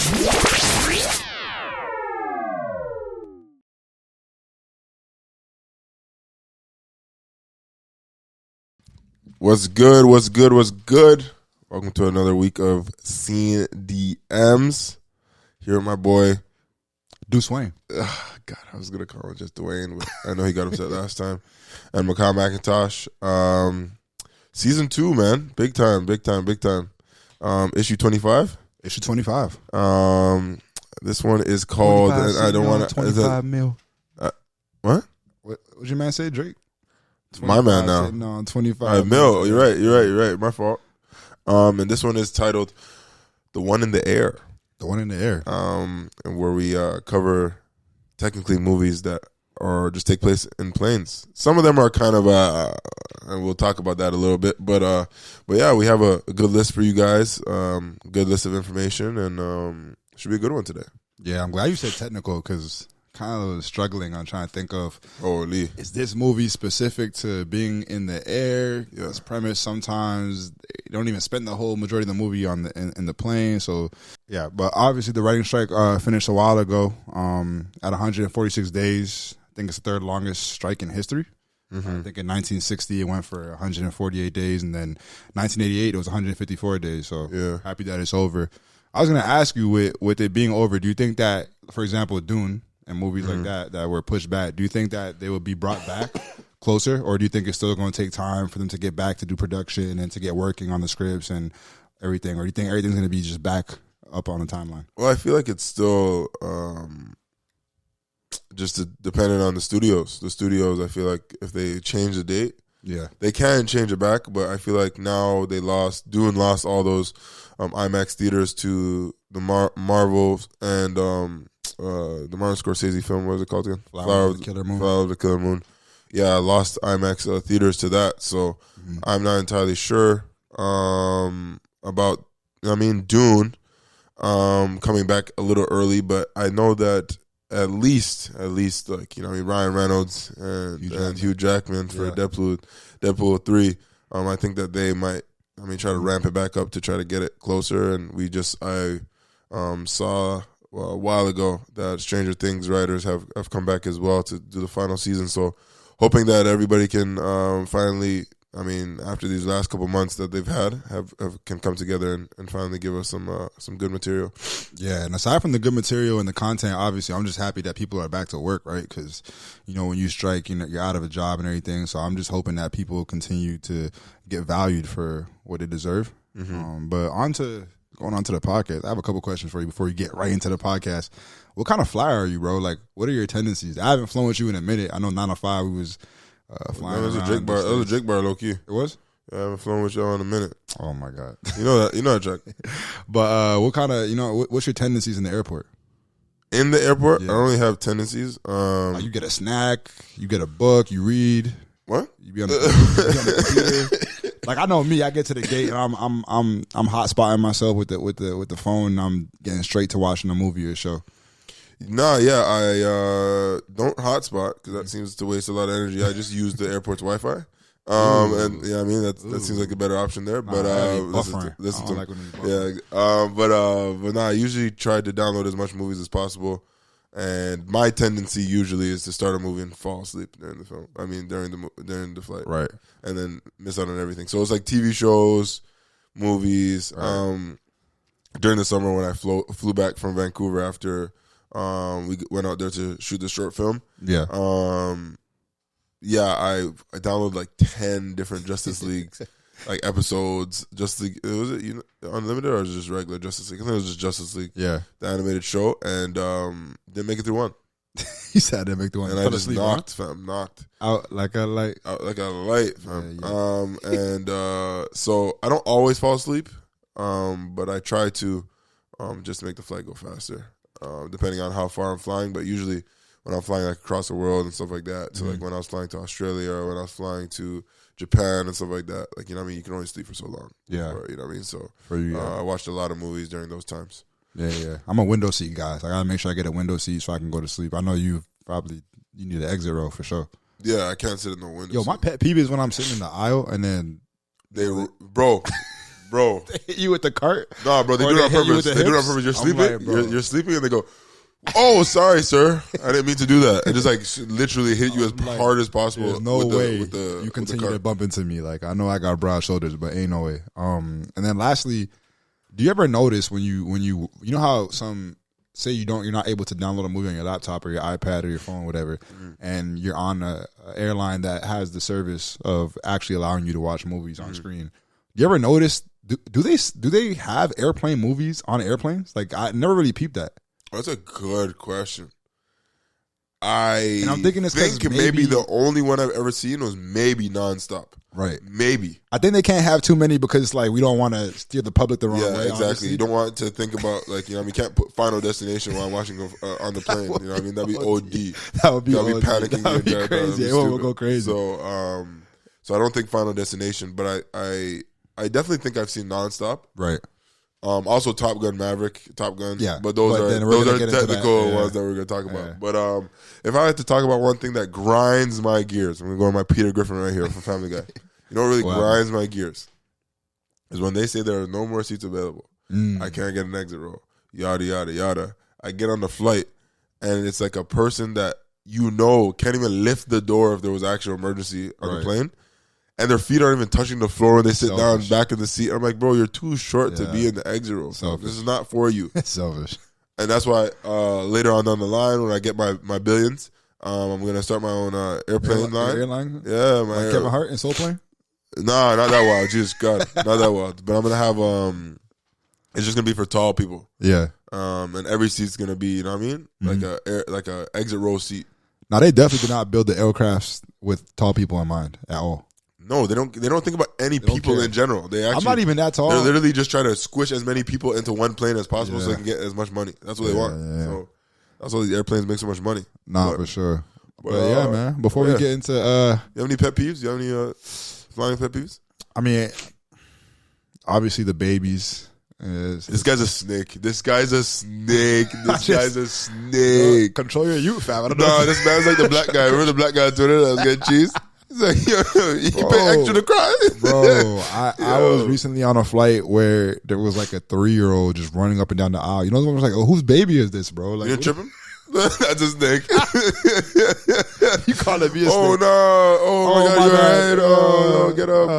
What's good? What's good? What's good? Welcome to another week of Scene DMs. Here with my boy DuuNo. God, I was gonna call him just Dwayne, but I know he got upset last time. And Makai McIntosh. Season 2, man. Big time. Issue 25? Issue 25. This one is called, and I don't want to. 25 mil. What? What'd your man say, Drake? My man now. No, 25 mil. You're right. My fault. And this one is titled The One in the Air. The One in the Air. And where we cover technically movies that or just take place in planes. Some of them are kind of and we'll talk about that a little bit. But yeah, we have a good list for you guys. Good list of information, and should be a good one today. Yeah, I'm glad you said technical because kind of struggling on trying to think of Lee. Is this movie specific to being in the air? Yeah. This premise sometimes they don't even spend the whole majority of the movie on in the plane. So yeah, but obviously the writing strike finished a while ago. At 146 days, I think it's the third longest strike in history. Mm-hmm. I think in 1960 it went for 148 days, and then 1988 it was 154 days. So yeah, happy that it's over. I was gonna ask you with it being over, do you think that, for example, Dune and movies like that were pushed back, do you think that they would be brought back closer, or do you think it's still going to take time for them to get back to do production and to get working on the scripts and everything, or do you think everything's going to be just back up on the timeline? Well, I feel like it's still just dependent on the studios. The studios, I feel like if they change the date, yeah, they can change it back, but I feel like now Dune lost all those IMAX theaters to the Marvel and the Martin Scorsese film. What was it called again? Flower of the Killer Moon. Flower of the Killer Moon. Yeah, I lost IMAX theaters to that, so I'm not entirely sure about. Dune coming back a little early, but I know that at least Ryan Reynolds and Hugh Jackman for Deadpool 3. I think that they might try to ramp it back up to try to get it closer. And I saw a while ago that Stranger Things writers have come back as well to do the final season. So hoping that everybody can finally, after these last couple months that they've had, can come together and finally give us some good material. Yeah, and aside from the good material and the content, obviously, I'm just happy that people are back to work, right? Because, when you strike, you're out of a job and everything. So I'm just hoping that people continue to get valued for what they deserve. Mm-hmm. But going on to the podcast, I have a couple questions for you before you get right into the podcast. What kind of flyer are you, bro? Like, what are your tendencies? I haven't flown with you in a minute. I know 905 we was flying. That was a Jake bar, low key. It was? Yeah, I haven't flown with y'all in a minute. Oh my God. You know that, Jack. But what kind of, what's your tendencies in the airport? In the airport, yeah. I only have tendencies. You get a snack, you get a book, you read. What? You be on the computer. Like, I know me, I get to the gate and I'm hot spotting myself with the phone, and I'm getting straight to watching a movie or show. Nah, yeah, I don't hotspot because that seems to waste a lot of energy. I just use the airport's Wi-Fi, and yeah, that seems like a better option there. But I usually try to download as much movies as possible. And my tendency usually is to start a movie and fall asleep during the film. During the flight, right? And then miss out on everything. So it's like TV shows, movies. Right. During the summer when I flew back from Vancouver after. We went out there to shoot the short film. Yeah. I downloaded like 10 different Justice League like episodes. Justice League, was it Unlimited or was it just regular Justice League? I think it was just Justice League. Yeah. The animated show, and didn't make it through one. He said I didn't make the one. And I just knocked out like a light. Out like a light, fam. Yeah. So I don't always fall asleep, but I try to just make the flight go faster. Depending on how far I'm flying, but usually when I'm flying like across the world and stuff like that, so like when I was flying to Australia or when I was flying to Japan and stuff like that, like you can only sleep for so long. Yeah, So for you, I watched a lot of movies during those times. Yeah. I'm a window seat guy. So I gotta make sure I get a window seat so I can go to sleep. I know you need an exit row for sure. Yeah, I can't sit in no window. Yo, my pet peeve is when I'm sitting in the aisle and then bro. bro. They hit you with the cart? Nah, bro, they Or do it on hit you purpose. with the They do it on hips? purpose. You're I'm sleeping. like, bro. You're sleeping, and they go, "Oh, sorry, sir. I didn't mean to do that." And just like literally hit you as like, hard as possible. There's no with the, way with the, you continue with the to bump into me. Like, I know I got broad shoulders, but ain't no way. And then lastly, do you ever notice when you know how some say you're not able to download a movie on your laptop or your iPad or your phone, whatever, and you're on a airline that has the service of actually allowing you to watch movies on screen. Do you ever notice? Do they have airplane movies on airplanes? Like, I never really peeped that. That's a good question. And I'm thinking it's think maybe the only one I've ever seen was maybe Nonstop. Right. Maybe. I think they can't have too many because it's like we don't want to steer the public the wrong way. Exactly. Honestly. You don't want to think about like, you know what I mean, you can't put Final Destination while I'm watching on the plane. You know what I mean? That'd be OD. That would be panicking. That would be the entire time. crazy. It'd be Everyone would stupid. go crazy. So I don't think Final Destination, but I definitely think I've seen Nonstop. Right. Also Top Gun Maverick, Top Gun. Yeah, but those then are we're gonna those are get into technical that. ones that we're gonna talk about. Yeah. But if I had to talk about one thing that grinds my gears, I'm gonna go on my Peter Griffin right here from Family Guy. You know what really grinds my gears is when they say there are no more seats available. I can't get an exit row. Yada yada yada. I get on the flight and it's like a person that you know can't even lift the door if there was actual emergency on the plane. And their feet aren't even touching the floor when they sit down back in the seat. I'm like, bro, you're too short to be in the exit row. This is not for you. It's selfish. And that's why later on down the line, when I get my billions, I'm going to start my own airplane line. Airline? Yeah. Like Kevin Hart in Soul Plane? Nah, not that wild. Jesus God. Not that wild. But I'm going to have, it's just going to be for tall people. Yeah. And every seat's going to be, you know what I mean? Like a exit row seat. Now, they definitely did not build the aircrafts with tall people in mind at all. No, they don't think about any people in general. They actually, I'm not even that tall. They're literally just trying to squish as many people into one plane as possible so they can get as much money. That's what they want. Yeah. So that's why these airplanes make so much money. Nah, for sure. But yeah, man. Before we get into, you have any pet peeves? You have any flying pet peeves? I mean, obviously the babies. This guy's a snake. This guy's a snake. This guy's a snake. Control your youth, fam. I don't know. No, this man's like the black guy. Remember the black guy on Twitter that was getting cheese? He's like, you pay extra to cry? Bro, I was recently on a flight where there was like a 3-year-old just running up and down the aisle. You know, the one was like, oh, whose baby is this, bro? Like, you tripping? That's a snake. You call it be a snake. Oh, no. Oh, my God, you're right. Get up.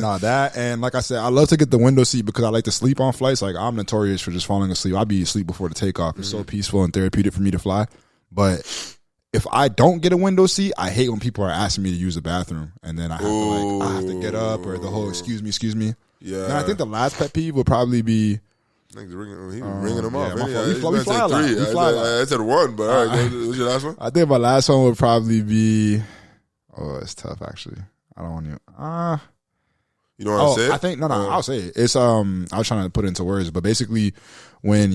Nah, that, and like I said, I love to get the window seat because I like to sleep on flights. Like, I'm notorious for just falling asleep. I'll be asleep before the takeoff. It's so peaceful and therapeutic for me to fly. But if I don't get a window seat, I hate when people are asking me to use the bathroom, and then I have to get up, or the whole excuse me. Yeah. And I think the last pet peeve would probably be, he was ringing them off. We fly a lot. I said one, but all right, what's your last one? I think my last one would probably be, it's tough actually. I don't want to. You don't want to say it? I think I'll say it. It's I was trying to put it into words, but basically when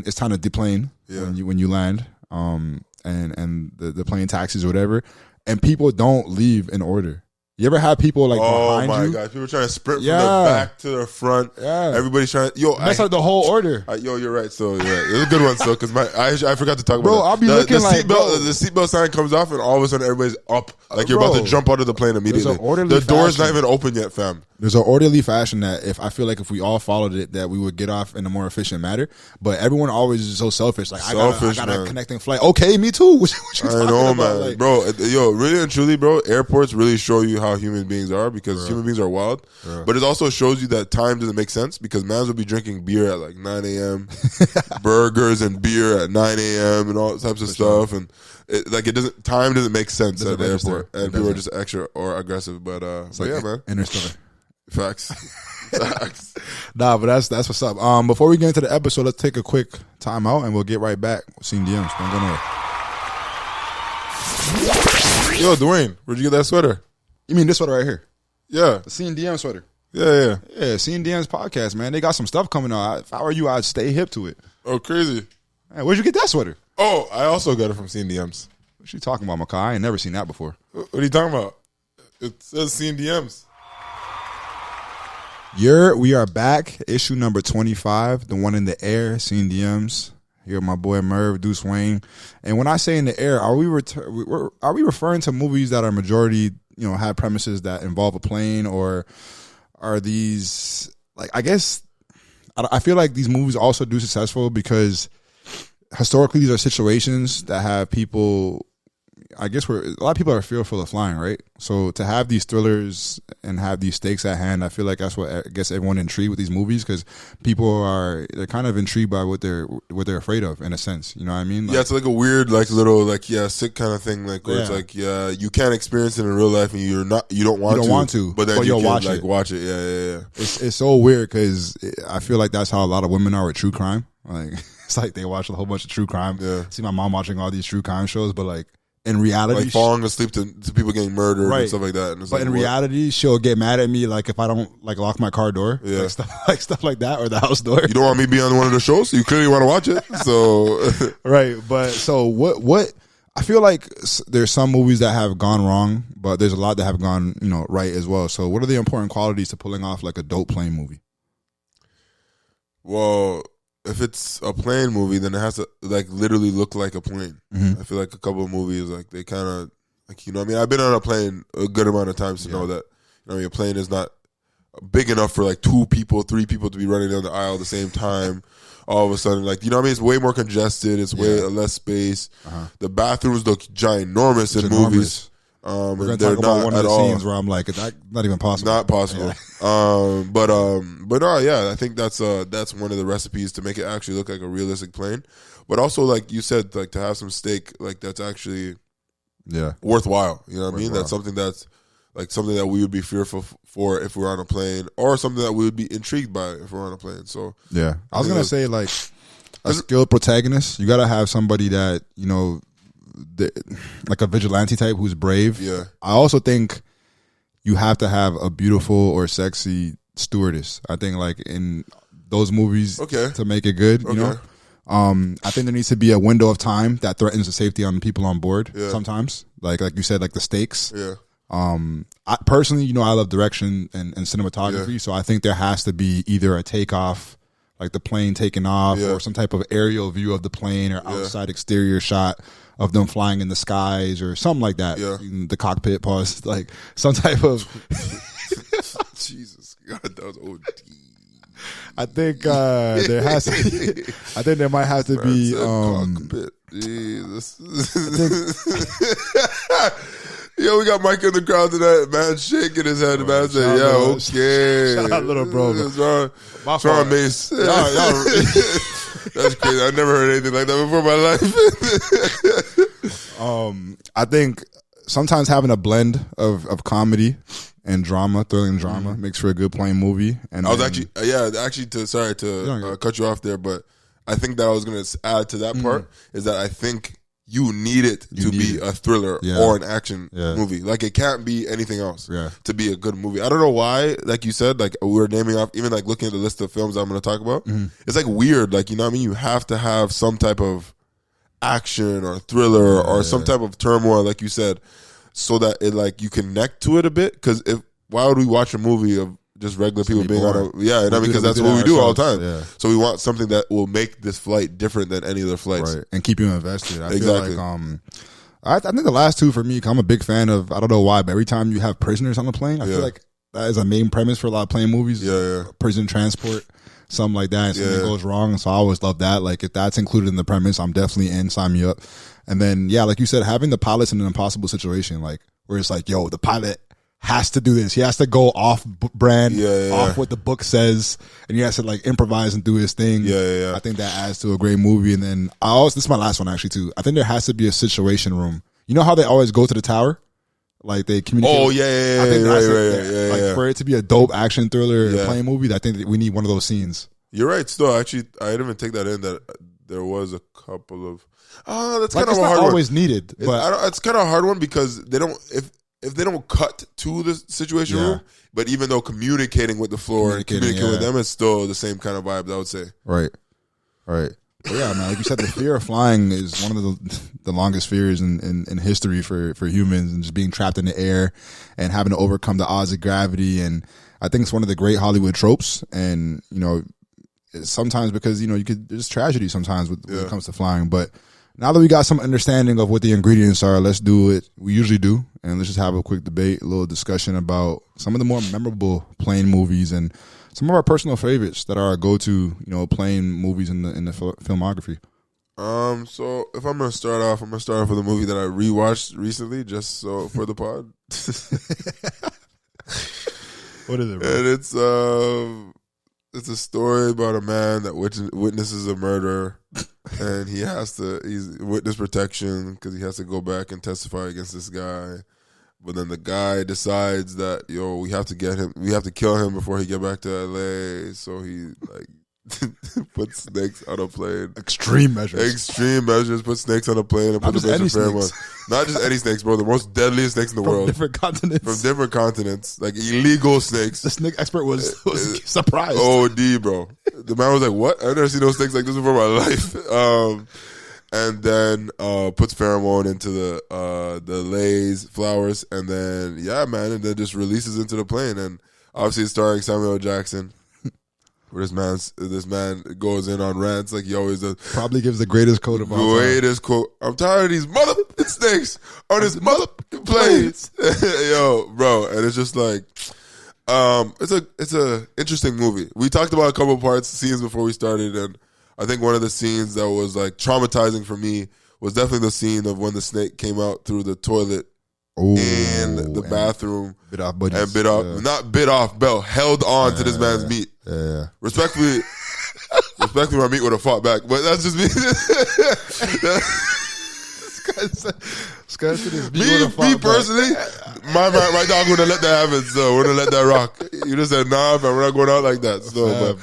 it's time to deplane, when you land, and the plane taxis or whatever, and people don't leave in order. You ever have people like behind you? Oh my God, people trying to sprint from the back to the front. Yeah, everybody's trying. That's like the whole order. You're right. So it's a good one. So because I forgot to talk about. Bro, I'll be looking like the seatbelt sign comes off, and all of a sudden everybody's up, like you're about to jump out of the plane immediately. The door's not even open yet, fam. There's an orderly fashion that I feel like if we all followed it, that we would get off in a more efficient manner. But everyone always is so selfish. Like I got a connecting flight. Okay, me too. What you talking about? Man. Like, bro, really and truly, bro, airports really show you how human beings are because human beings are wild. But it also shows you that time doesn't make sense because mans will be drinking beer at like 9 a.m., burgers and beer at 9 a.m. and all types of stuff. And time doesn't make sense at the airport. And people are just extra or aggressive. But yeah, man. Interstellar. Facts. Nah, but that's what's up. Before we get into the episode, let's take a quick time out and we'll get right back. Seeing DMs. Don't go nowhere. Yo, Dwayne, where'd you get that sweater? You mean this sweater right here? Yeah. The Seeing DM sweater. Yeah. Yeah, Seeing DM's podcast, man. They got some stuff coming out. If I were you, I'd stay hip to it. Oh, crazy. Man, where'd you get that sweater? Oh, I also got it from Seeing DMs. What you talking about, Makai? I ain't never seen that before. What are you talking about? It says Seeing DMs. We are back. Issue number 25, the one in the air, Seeing DMs. Here, my boy Merv DuuNo. And when I say in the air, are we referring to movies that are majority, have premises that involve a plane, or are these, like, I guess I feel like these movies also do successful because historically these are situations that have people, I guess, where a lot of people are fearful of flying, right? So to have these thrillers and have these stakes at hand, I feel like that's what gets everyone intrigued with these movies, because they're kind of intrigued by what they're afraid of, in a sense. You know what I mean? Like, yeah, it's like a weird, like, little, like, sick kind of thing, like, where it's like, you can't experience it in real life, and you don't want to, but then you can watch it. Yeah. It's so weird because I feel like that's how a lot of women are with true crime. Like, it's like they watch a whole bunch of true crime. Yeah. See my mom watching all these true crime shows, but like, in reality, like falling asleep to people getting murdered and stuff like that. And it's but like, in reality, she'll get mad at me like if I don't like lock my car door, stuff like that, or the house door. You don't want me to be on one of the shows, so you clearly want to watch it. So right, but so what? I feel like there's some movies that have gone wrong, but there's a lot that have gone right as well. So what are the important qualities to pulling off like a dope plane movie? Well, if it's a plane movie, then it has to like literally look like a plane. Mm-hmm. I feel like a couple of movies, like they kind of like, what I mean? I've been on a plane a good amount of times to know that, a plane is not big enough for like 2 people, 3 people to be running down the aisle at the same time. All of a sudden, like, what I mean? It's way more congested. It's way less space. Uh-huh. The bathrooms look ginormous in movies. We're going to talk about one of the scenes where I'm like, it's not even possible. Not possible. Yeah. But I think that's one of the recipes to make it actually look like a realistic plane. But also, like you said, like to have some steak, like that's actually worthwhile. You know what I mean? That's something that's like something that we would be fearful for if we're on a plane, or something that we would be intrigued by if we're on a plane. So yeah, I was gonna say, like, a skilled protagonist. You got to have somebody that like a vigilante type who's brave. Yeah. I also think you have to have a beautiful or sexy stewardess. I think like in those movies to make it good, I think there needs to be a window of time that threatens the safety on the people on board sometimes. Like you said, like the stakes. Yeah. I personally, I love direction and cinematography, so I think there has to be either a takeoff, like the plane taking off, or some type of aerial view of the plane, or outside exterior shot of them flying in the skies, or something like that. Yeah. In the cockpit, pause, like some type of. Jesus God, that was OD. I think there has to be, I think there might have to be cockpit. Jesus. Yo, we got Mike in the crowd tonight, man, shaking his head, man, saying, okay. Shout out, little bro. Sean Mace. That's crazy. I've never heard anything like that before in my life. I think sometimes having a blend of comedy and drama, thrilling drama, makes for a good plane movie. And I was sorry to cut you off there, but I think that I was going to add to that part is that I think you need it to be a thriller or an action movie. Like, it can't be anything else to be a good movie. I don't know why, like you said, like we were naming off, even like looking at the list of films I'm going to talk about, it's like weird. Like, you know what I mean? You have to have some type of action or thriller or some type of turmoil, like you said, so that it like you connect to it a bit. Because why would we watch a movie of just regular people being on a because that's what we do all the time. Yeah. So we want something that will make this flight different than any other flights, right? And keep you invested. I feel like I think the last two for me, I'm a big fan of. I don't know why, but every time you have prisoners on the plane, I feel like that is a main premise for a lot of plane movies. Prison transport, something like that. And something goes wrong, so I always love that. Like, if that's included in the premise, I'm definitely in. Sign me up. And then like you said, having the pilots in an impossible situation, like where it's like, yo, the pilot has to do this. He has to go off brand, off what the book says, and he has to like improvise and do his thing. I think that adds to a great movie. And then this is my last one actually too. I think there has to be a situation room. You know how they always go to the tower? Like they communicate. Oh yeah. I think right. For it to be a dope action thriller plane movie, I think that we need one of those scenes. You're right. Still, actually, I didn't even take that in. That there was a couple of. That's kind of a hard one. Always needed, but it's kind of a hard one because they don't if they don't cut to the situation room, but even though communicating with the floor and communicating with them, it's still the same kind of vibes, I would say. Right. But yeah, man, like you said, the fear of flying is one of the longest fears in history for humans, and just being trapped in the air and having to overcome the odds of gravity. And I think it's one of the great Hollywood tropes. And, sometimes because, there's tragedy sometimes when it comes to flying, but now that we got some understanding of what the ingredients are, let's do it. We usually do, and let's just have a quick debate, a little discussion about some of the more memorable plane movies and some of our personal favorites that are our go-to, plane movies in the filmography. So if I'm gonna start off with a movie that I rewatched recently, just so for the pod. What is it, bro? And it's a story about a man that witnesses a murder, and he's witness protection because he has to go back and testify against this guy. But then the guy decides that we have to kill him before he get back to LA. So he puts snakes on a plane. Extreme measures. Put snakes on a plane and put the best pheromone. Not just any snakes, bro. The most deadliest snakes in the world. From different continents. Like illegal snakes. The snake expert was surprised. OD, bro. The man was like, what? I've never seen no snakes like this before in my life. And then puts pheromone into the Lay's flowers. And then, and then just releases into the plane. And obviously it's starring Samuel L. Jackson. Where this man goes in on rants like he always does. Probably gives the greatest quote of all time. Quote. I'm tired of these motherfucking snakes on this motherfucking planes. Yo, bro. And it's just like, it's a interesting movie. We talked about a couple of scenes before we started, and I think one of the scenes that was like traumatizing for me was definitely the scene of when the snake came out through the toilet in the bathroom. Bit off buddies. And bit off, not bit off, Bell held on to this man's meat. Yeah. Respectfully, my meat would have fought back, but that's just me. This guy said his me personally, my dog wouldn't let that happen. So wouldn't let that rock. You just said nah, man, we're not going out like that. So,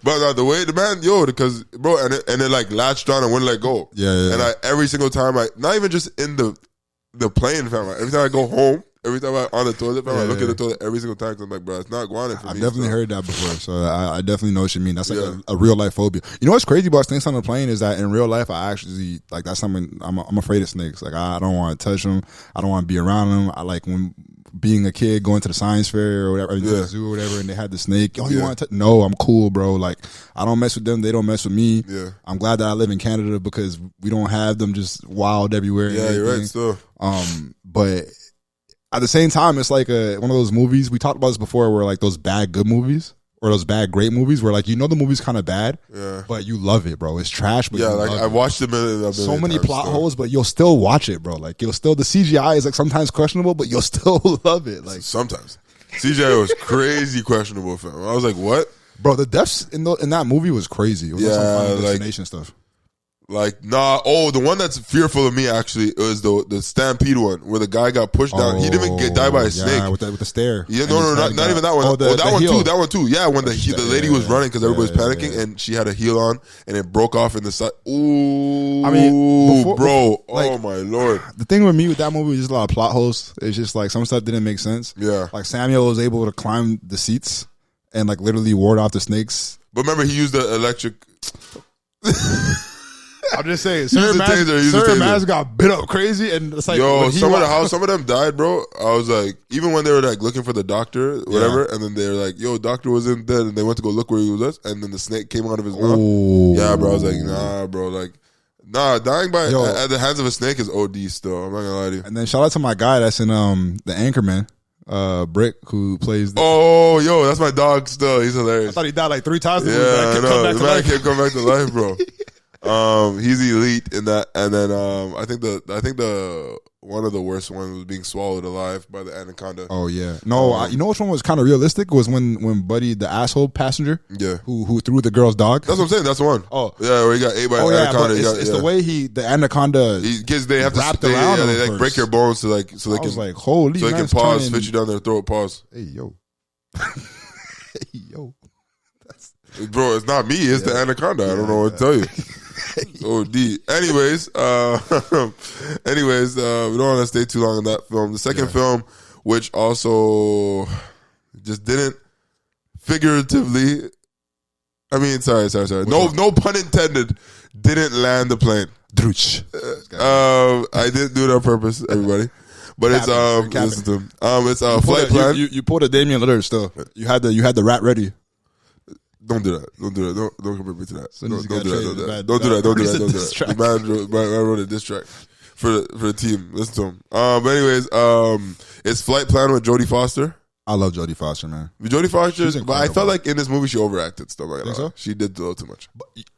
but the way the man, because bro, and it like latched on and wouldn't let go. Yeah. And every single time, not even just in the plane, fam. Every time I go home. Every time I'm on the toilet, I look at the toilet every single time because I'm like, bro, it's not guana for me. I've definitely heard that before, so I definitely know what you mean. That's like a real life phobia. You know what's crazy about snakes on the plane is that in real life, I actually that's something I'm afraid of snakes. Like I don't want to touch them. I don't want to be around them. I like when being a kid going to the science fair or whatever, to the zoo or whatever, and they had the snake. You want to? No, I'm cool, bro. Like I don't mess with them. They don't mess with me. Yeah. I'm glad that I live in Canada because we don't have them just wild everywhere. Yeah, you're right. Still, but at the same time, it's like one of those movies. We talked about this before where like those bad good movies or those bad great movies where like the movie's kind of bad, but you love it, bro. It's trash, but I watched it so many plot holes, but you'll still watch it, bro. Like the CGI is like sometimes questionable, but you'll still love it. Like sometimes CGI was crazy questionable, fam. I was like, what? Bro, the deaths in that movie was crazy. It was some Final Destination stuff. Like, the one that's fearful of me actually was the Stampede one where the guy got pushed down. He didn't even die by a snake. With the stair. Yeah, not even that one. That one too. Yeah, when the lady was running because everybody was panicking and she had a heel on and it broke off in the side. Ooh, I mean, bro. Oh my Lord. The thing with me with that movie was just a lot of plot holes. It's just like some stuff didn't make sense. Yeah. Like Samuel was able to climb the seats and like literally ward off the snakes. But remember, he used the electric. I'm just saying, certain mans got bit up crazy, and it's like some of them died, bro. I was like, even when they were like looking for the doctor, whatever, and then they were like, "Yo, doctor wasn't dead," and they went to go look where he was, and then the snake came out of his mouth. Yeah, bro. I was like, nah, bro, dying at the hands of a snake is OD. Still, I'm not gonna lie to you. And then shout out to my guy that's in the Anchorman. Brick, who plays that's my dog still. He's hilarious. I thought he died like 3 times. Yeah, I know. The man can't come back to life, bro. He's elite in that, and then I think the one of the worst ones was being swallowed alive by the anaconda. Oh yeah, no, you know which one was kind of realistic was when Buddy, the asshole passenger, who threw the girl's dog. That's what I'm saying. That's the one. Oh yeah, where he got ate by an anaconda. It's the way the anaconda. They have to they like break your bones so they can. I was like, holy, so they can pause, fit you down their throat, pause. Hey yo, hey yo, bro, it's not me. It's the anaconda. I don't know what to tell you. OD. Anyways, we don't want to stay too long on that film. The second film, which also just didn't figuratively. I mean, sorry. No pun intended. Didn't land the plane. Drooch. I didn't do it on purpose, everybody. But it's listen to him. It's Flight Plan. You pulled a Damian Lillard still. You had the rat ready. Don't do that. Don't do that. Don't compare me to that. Don't do that. Don't do that. The man wrote a diss track for the team. Listen to him. But anyways, it's Flight Plan with Jodie Foster. I love Jodie Foster, man. Jodie Foster, but I felt like in this movie she overacted stuff like that. So? She did a little too much.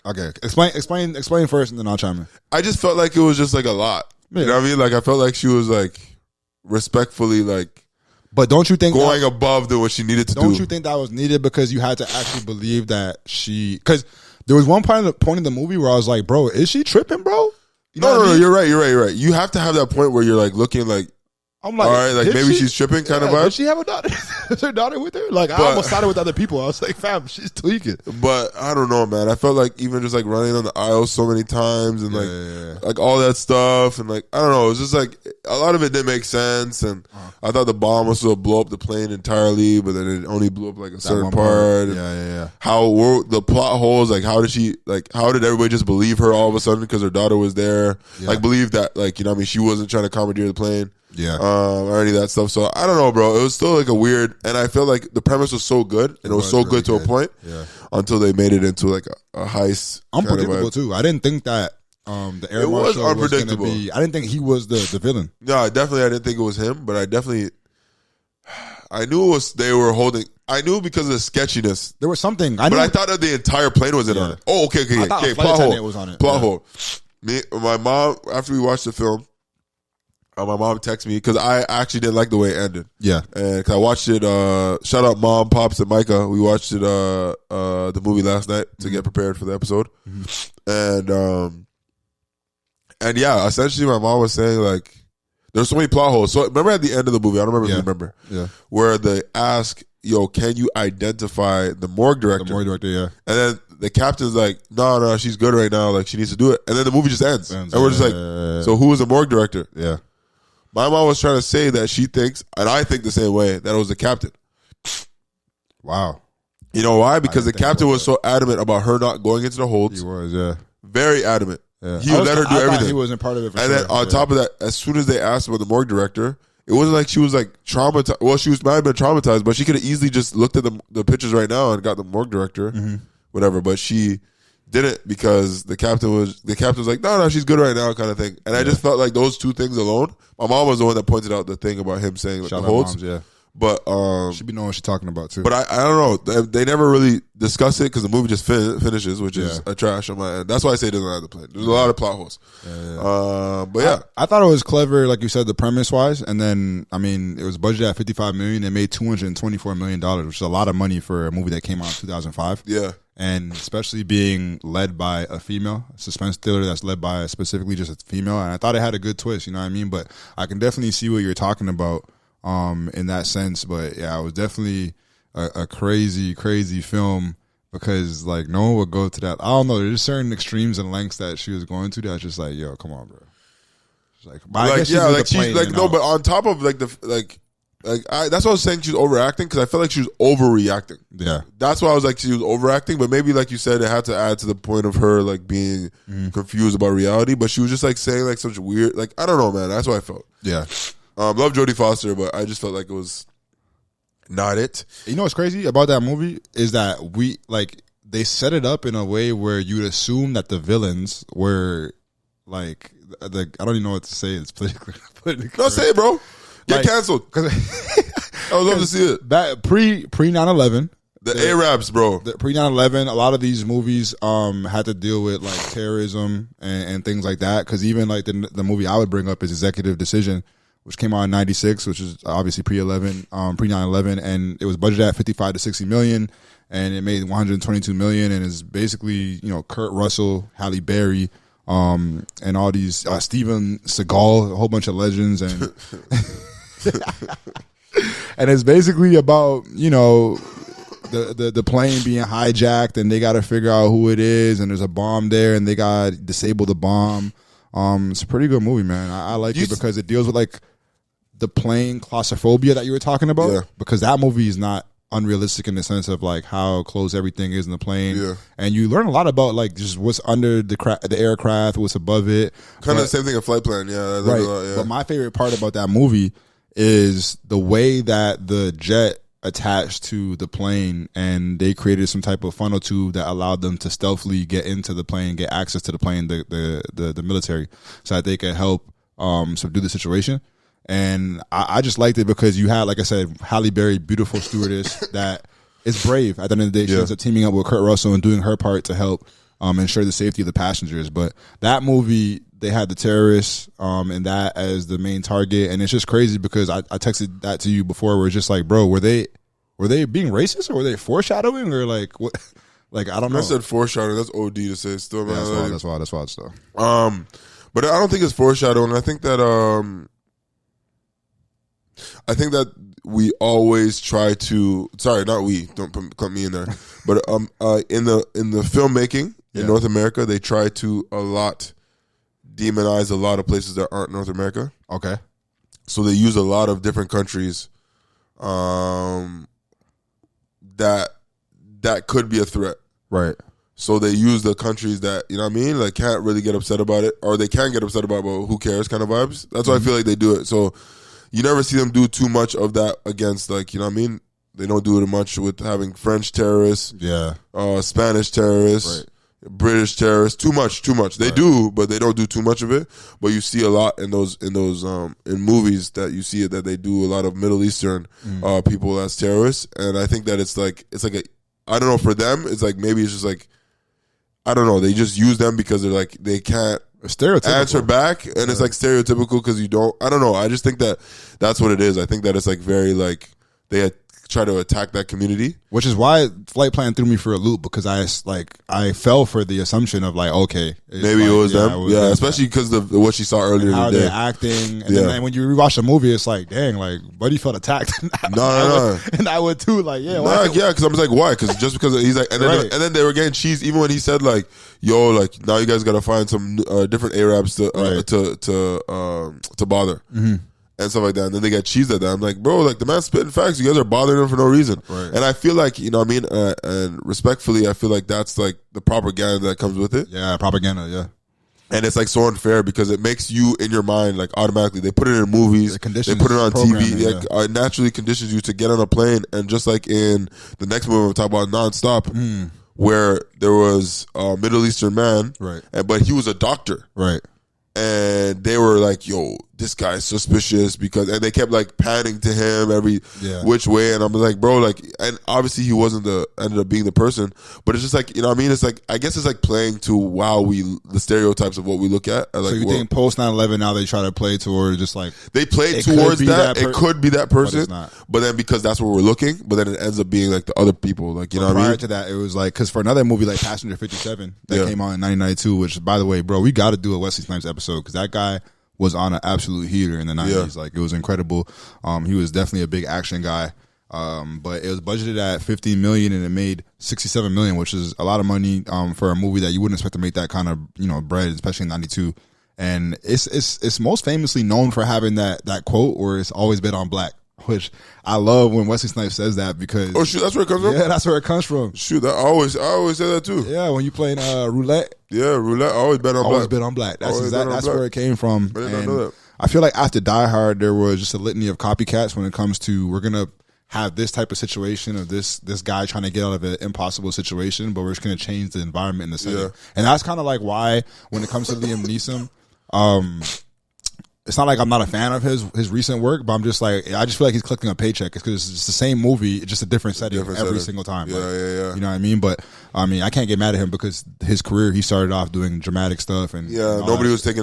Okay, explain first, and then I'll chime in. I just felt like it was just like a lot. Yeah. You know what I mean? Like I felt like she was like respectfully like. But don't you think going above what she needed to do? Don't you think that was needed because you had to actually believe that she? Because there was one point in the movie where I was like, "Bro, is she tripping, bro?" You know no, you're right. You have to have that point where you're like looking like. I'm like, all right, like maybe she's tripping kind of vibe. Did she have a daughter? Is her daughter with her? Like, I almost started with other people. I was like, fam, she's tweaking. But I don't know, man. I felt like even just like running on the aisle so many times and like all that stuff and like, I don't know. It was just like a lot of it didn't make sense. And I thought the bomb was supposed to blow up the plane entirely, but then it only blew up like a certain part. Yeah. How were the plot holes? Like, how did everybody just believe her all of a sudden because her daughter was there? Yeah. Like, believe that, like, you know what I mean? She wasn't trying to commandeer the plane. Yeah. Or any of that stuff. So I don't know, bro. It was still like a weird, and I feel like the premise was so good, and it was so really good to a point. Yeah. Until they made it into like a heist. Unpredictable too. I didn't think that the air marshal was unpredictable. I didn't think he was the villain. No, I didn't think it was him, but I knew it was they were holding. I knew because of the sketchiness. There was something. But I thought that the entire plane was in on it. Oh, okay. Plot hole. Was on it. Plot hole. My mom, after we watched the film. My mom texted me because I actually didn't like the way it ended. Yeah, and cause I watched it. Shout out Mom, Pops, and Micah. We watched it. The movie last night to get prepared for the episode, and yeah, essentially my mom was saying like there's so many plot holes. So remember at the end of the movie, I don't remember if you remember, where they ask, "Yo, can you identify the morgue director?" The morgue director, yeah. And then the captain's like, "No, she's good right now. Like she needs to do it." And then the movie just ends. And we're just like, "So who was the morgue director?" Yeah. My mom was trying to say that she thinks, and I think the same way, that it was the captain. Wow. You know why? Because the captain was so adamant about her not going into the holds. He was, yeah. Very adamant. Yeah. He would let her do everything. He wasn't part of it for and then on top of that, as soon as they asked about the morgue director, it wasn't like she was like traumatized. Well, might have been traumatized, but she could have easily just looked at the pictures right now and got the morgue director, whatever. But she didn't because the captain was like, no, she's good right now, kind of thing. And I just felt like those two things alone. My mom was the one that pointed out the thing about him saying like, the holds. Moms, yeah. But she be knowing what she's talking about too. But I don't know. They never really discuss it because the movie just finishes, which is a trash on my end. That's why I say it doesn't have to play. There's a lot of plot holes. But yeah, I thought it was clever, like you said, the premise wise. And then I mean, it was budgeted at $55 million. It made $224 million, which is a lot of money for a movie that came out in 2005. Yeah. And especially being led by a female, a suspense thriller that's led by specifically just a female. And I thought it had a good twist, you know what I mean? But I can definitely see what you're talking about in that sense. But yeah, it was definitely a crazy, crazy film because like no one would go to that. I don't know. There's certain extremes and lengths that she was going to that's just like, yo, come on, bro. She's like, but on top of that's why I was saying she was overacting because I felt like she was overreacting. Yeah, that's why I was like she was overacting. But maybe like you said, it had to add to the point of her like being confused about reality. But she was just like saying like such weird, like I don't know, man. That's what I felt. Yeah, love Jodie Foster, but I just felt like it was not it. You know what's crazy about that movie is that they set it up in a way where you'd assume that the villains were like I don't even know what to say. It's politically no, say it, bro. Get canceled. I would love to see it. That pre 9/11. The Arabs, bro. Pre 9/11, a lot of these movies had to deal with like terrorism and things like that. Because even like the movie I would bring up is Executive Decision, which came out in '96, which is obviously pre 9/11, and it was budgeted at 55 to 60 million, and it made 122 million, and is basically Kurt Russell, Halle Berry. And all these Steven Seagal, a whole bunch of legends, and and it's basically about the plane being hijacked, and they got to figure out who it is, and there's a bomb there, and they got to disable the bomb. It's a pretty good movie, man. I like it because it deals with like the plane claustrophobia that you were talking about. Because that movie is not unrealistic in the sense of like how close everything is in the plane, and you learn a lot about like just what's under the aircraft, what's above it. Kind of the same thing in Flight Plan, right. But my favorite part about that movie is the way that the jet attached to the plane, and they created some type of funnel tube that allowed them to stealthily get into the plane, get access to the plane, the military, so that they could help subdue the situation. And I just liked it because you had, like I said, Halle Berry, beautiful stewardess that is brave. At the end of the day, she ends up teaming up with Kurt Russell and doing her part to help ensure the safety of the passengers. But that movie, they had the terrorists and that as the main target, and it's just crazy because I texted that to you before. Where it's just like, bro, were they being racist, or were they foreshadowing, or like what? Like, I don't know. I said foreshadowing. That's OD to say still, man. Yeah, that's wild stuff. But I don't think it's foreshadowing. I think that we always try to. Sorry, not we. Don't put me in there. But in the filmmaking in North America, they try to demonize a lot of places that aren't North America. Okay. So they use a lot of different countries that could be a threat. Right. So they use the countries that, you know what I mean, like can't really get upset about it, or they can get upset about it, but who cares kind of vibes. That's why I feel like they do it. So you never see them do too much of that against, like, you know what I mean? They don't do it much with having French terrorists, Spanish terrorists, right. British terrorists. Too much. They do, but they don't do too much of it. But you see a lot in those in movies that you see it, that they do a lot of Middle Eastern people as terrorists. And I think that it's like I don't know, for them, it's like maybe it's just like, I don't know, they just use them because they're like, they can't answer back, and it's like stereotypical because you don't, I don't know, I just think that that's what it is. I think that it's like very like, they try to attack that community, which is why Flight Plan threw me for a loop, because I fell for the assumption of like, okay, maybe it was them, especially because of what she saw earlier how today. They're acting, and then when you rewatch the movie, it's like, dang, like Buddy felt attacked. No, and I would too, like, because I was like, why? Because just because he's like, and then they were getting cheese even when he said like, yo, like now you guys got to find some different Arabs to bother. Mm-hmm. And stuff like that, and then they get cheesed at that. I'm like, bro, like the man's spitting facts. You guys are bothering him for no reason. Right. And I feel like, you know what I mean, and respectfully, I feel like that's like the propaganda that comes with it. Yeah, propaganda. Yeah, and it's like so unfair because it makes you in your mind like automatically. They put it in movies, they put it on TV. It naturally conditions you to get on a plane, and just like in the next movie we'll talk about, Nonstop, where there was a Middle Eastern man, right, but he was a doctor, right. And they were like, yo, this guy's suspicious and they kept like panning to him every which way. And I'm like, bro, like, and obviously he ended up being the person, but it's just like, you know what I mean? It's like, I guess it's like playing to the stereotypes of what we look at. Like, so you think post 9/11 now they try to play toward just like. They play towards that. It could be that person, but then because that's where we're looking, but then it ends up being like the other people. Like, you know what I mean? Prior to that, it was like, because for another movie like Passenger 57 that came out in 1992, which by the way, bro, we got to do a Wesley Snipes episode, because that guy was on an absolute heater in the 90s. Like, it was incredible. He was definitely a big action guy. But it was budgeted at $15 million and it made $67 million, which is a lot of money for a movie that you wouldn't expect to make that kind of, you know, bread, especially in 92. And it's most famously known for having that quote, or it's always been on black, which I love when Wesley Snipes says that, because that's where it comes from. Yeah, that's where it comes from. Shoot, I always say that too. Yeah, when you playing roulette. Yeah, roulette. Always been on black. That's where it came from. I feel like after Die Hard, there was just a litany of copycats when it comes to, we're gonna have this type of situation of this guy trying to get out of an impossible situation, but we're just gonna change the environment in the setting. And that's kind of like why when it comes to Liam Neeson, it's not like I'm not a fan of his recent work, but I'm just like, I just feel like he's collecting a paycheck. It's because it's the same movie, it's just a different setting every single time. Yeah. You know what I mean? But I mean, I can't get mad at him because his career, he started off doing dramatic stuff, and nobody was paying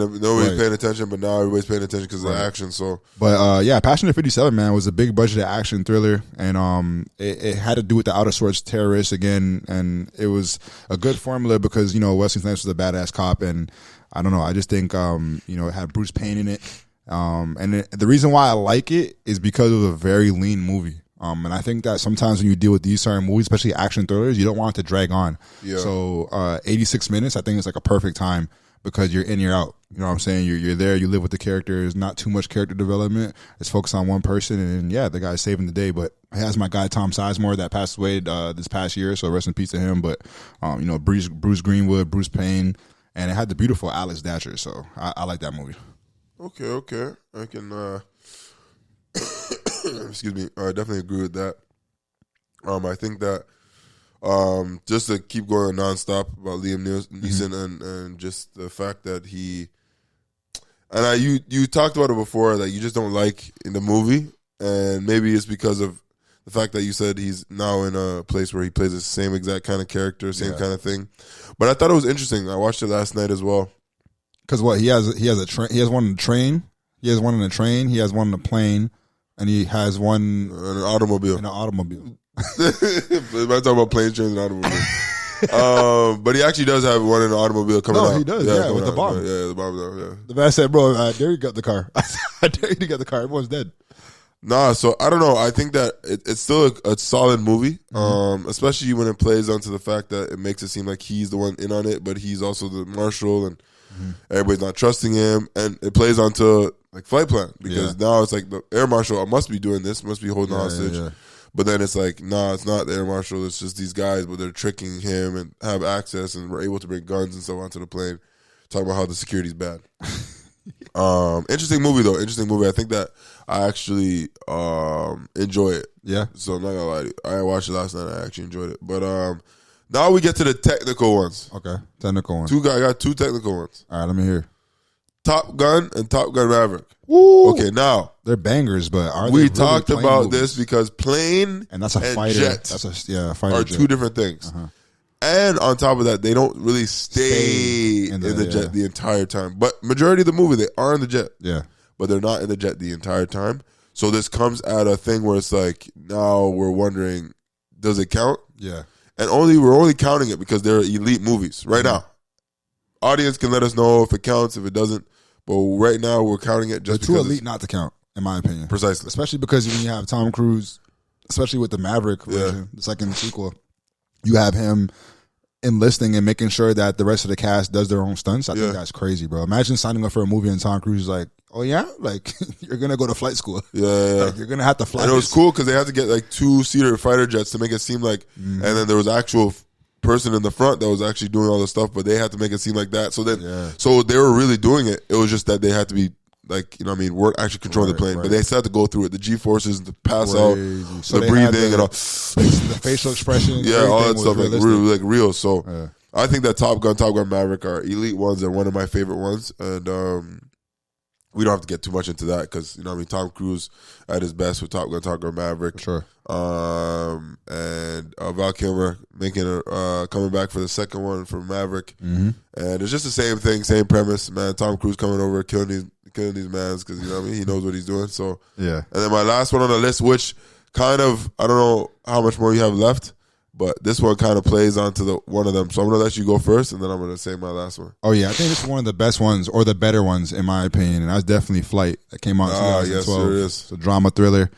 attention, but now everybody's paying attention because of the action. So, but Passenger 57, man, was a big budget action thriller, and it had to do with the outer sorts terrorists again, and it was a good formula because, you know, Wesley Snipes was a badass cop, and I don't know. I just think, it had Bruce Payne in it. And the reason why I like it is because it was a very lean movie. And I think that sometimes when you deal with these certain movies, especially action thrillers, you don't want it to drag on. Yeah. So, 86 minutes, I think it's like a perfect time because you're in, you're out. You know what I'm saying? You're there, you live with the characters, not too much character development. It's focused on one person, and the guy's saving the day. But it has my guy Tom Sizemore that passed away this past year, so rest in peace to him. But, Bruce Greenwood, Bruce Payne, and it had the beautiful Alice Datcher, so I like that movie. Okay. I can, excuse me, I definitely agree with that. I think that just to keep going nonstop about Liam Neeson and just the fact that he and you talked about it before that you just don't like in the movie, and maybe it's because of the fact that you said he's now in a place where he plays the same exact kind of character, same kind of thing. But I thought it was interesting. I watched it last night as well. Because what he has one in the train, he has one in the train, he has one in the plane, and he has one in an automobile. In an automobile. I'm talking about planes, trains, and automobiles. But he actually does have one in an automobile coming out. No, he does. Yeah, with the bomb. Yeah, the bomb. Yeah. The man said, "Bro, I dare you to get the car. I dare you to get the car. Everyone's dead." Nah, so I don't know. I think that it's still a solid movie, especially when it plays onto the fact that it makes it seem like he's the one in on it, but he's also the marshal, and everybody's not trusting him. And it plays onto like flight plan because now it's like the air marshal must be doing this, must be holding hostage. Yeah. But then it's like, nah, it's not the air marshal. It's just these guys, but they're tricking him and have access and we're able to bring guns and stuff onto the plane. Talking about how the security's bad. Interesting movie though. Interesting movie. I think that I actually enjoy it. Yeah. So I'm not gonna lie to you. I watched it last night. I actually enjoyed it. But now we get to the technical ones. Okay, technical ones. I got two technical ones. All right, let me hear. Top Gun and Top Gun Maverick. Woo! Okay, now they're bangers, but are we they talked really about movies? this because plane and that's a fighter. Jet that's a fighter are jet. two different things. And on top of that, they don't really stay in the jet the entire time. But majority of the movie, they are in the jet. Yeah, but they're not in the jet the entire time. So this comes at a thing where it's like now we're wondering, does it count? Yeah, and we're only counting it because they're elite movies right now. Audience can let us know if it counts, if it doesn't. But right now, we're counting it just because too elite not to count, in my opinion. Precisely. Especially because when you have Tom Cruise, especially with the Maverick version, the second sequel, you have him enlisting and making sure that the rest of the cast does their own stunts. I think that's crazy, bro. Imagine signing up for a movie and Tom Cruise is like, oh yeah? Like, you're going to go to flight school. Yeah. Like, you're going to have to fly. And it was cool because they had to get like 2-seater fighter jets to make it seem like, and then there was actual person in the front that was actually doing all the stuff, but they had to make it seem like that. So then, so they were really doing it. It was just that they had to be like, weren't actually controlling the plane, but they still had to go through it. The G-forces, the pass out, so the breathing, and all. The facial expression. All that stuff, like real. So I think that Top Gun Maverick are elite ones and one of my favorite ones. And we don't have to get too much into that because, Tom Cruise at his best with Top Gun Maverick. Sure. And Val Kilmer coming back for the second one for Maverick. And it's just the same thing, same premise, man. Tom Cruise coming over, killing these mans because, he knows what he's doing. So, yeah. And then my last one on the list, which kind of, I don't know how much more you have left, but this one kind of plays onto one of them. So I'm going to let you go first, and then I'm going to say my last one. Oh, yeah. I think this is one of the best ones, or the better ones, in my opinion. And that's definitely Flight. That came out in 2012. Yes, there it is. It's a drama thriller.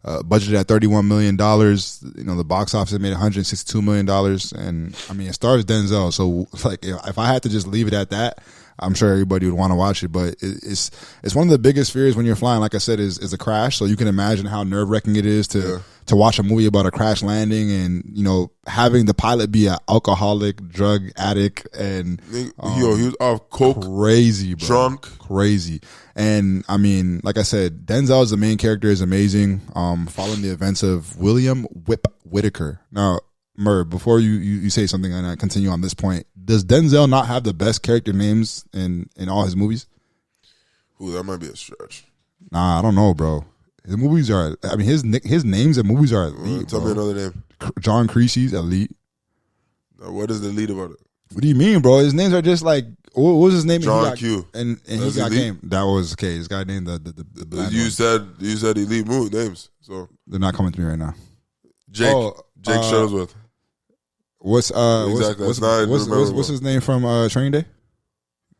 Budgeted at $31 million. The box office made $162 million. And, it stars Denzel. So, like, if I had to just leave it at that, I'm sure everybody would want to watch it. But it's one of the biggest fears when you're flying, like I said, is a crash. So you can imagine how nerve-wracking it is to watch a movie about a crash landing and, having the pilot be an alcoholic, drug addict. And he was off coke. Crazy, bro. Drunk. Crazy. And, like I said, Denzel as the main character is amazing. Following the events of William Whitaker. Now, Merv, before you say something and I continue on this point, does Denzel not have the best character names in all his movies? Ooh, that might be a stretch. Nah, I don't know, bro. His movies are, his names and movies are elite. Tell me another name. John Creasy's elite. What is the elite about it? What do you mean, bro? His names are just like, what was his name? John Q. And he got game. That was okay. This guy named the you said elite names, so they're not coming to me right now. Jake Shuttlesworth. What's his name from Training Day?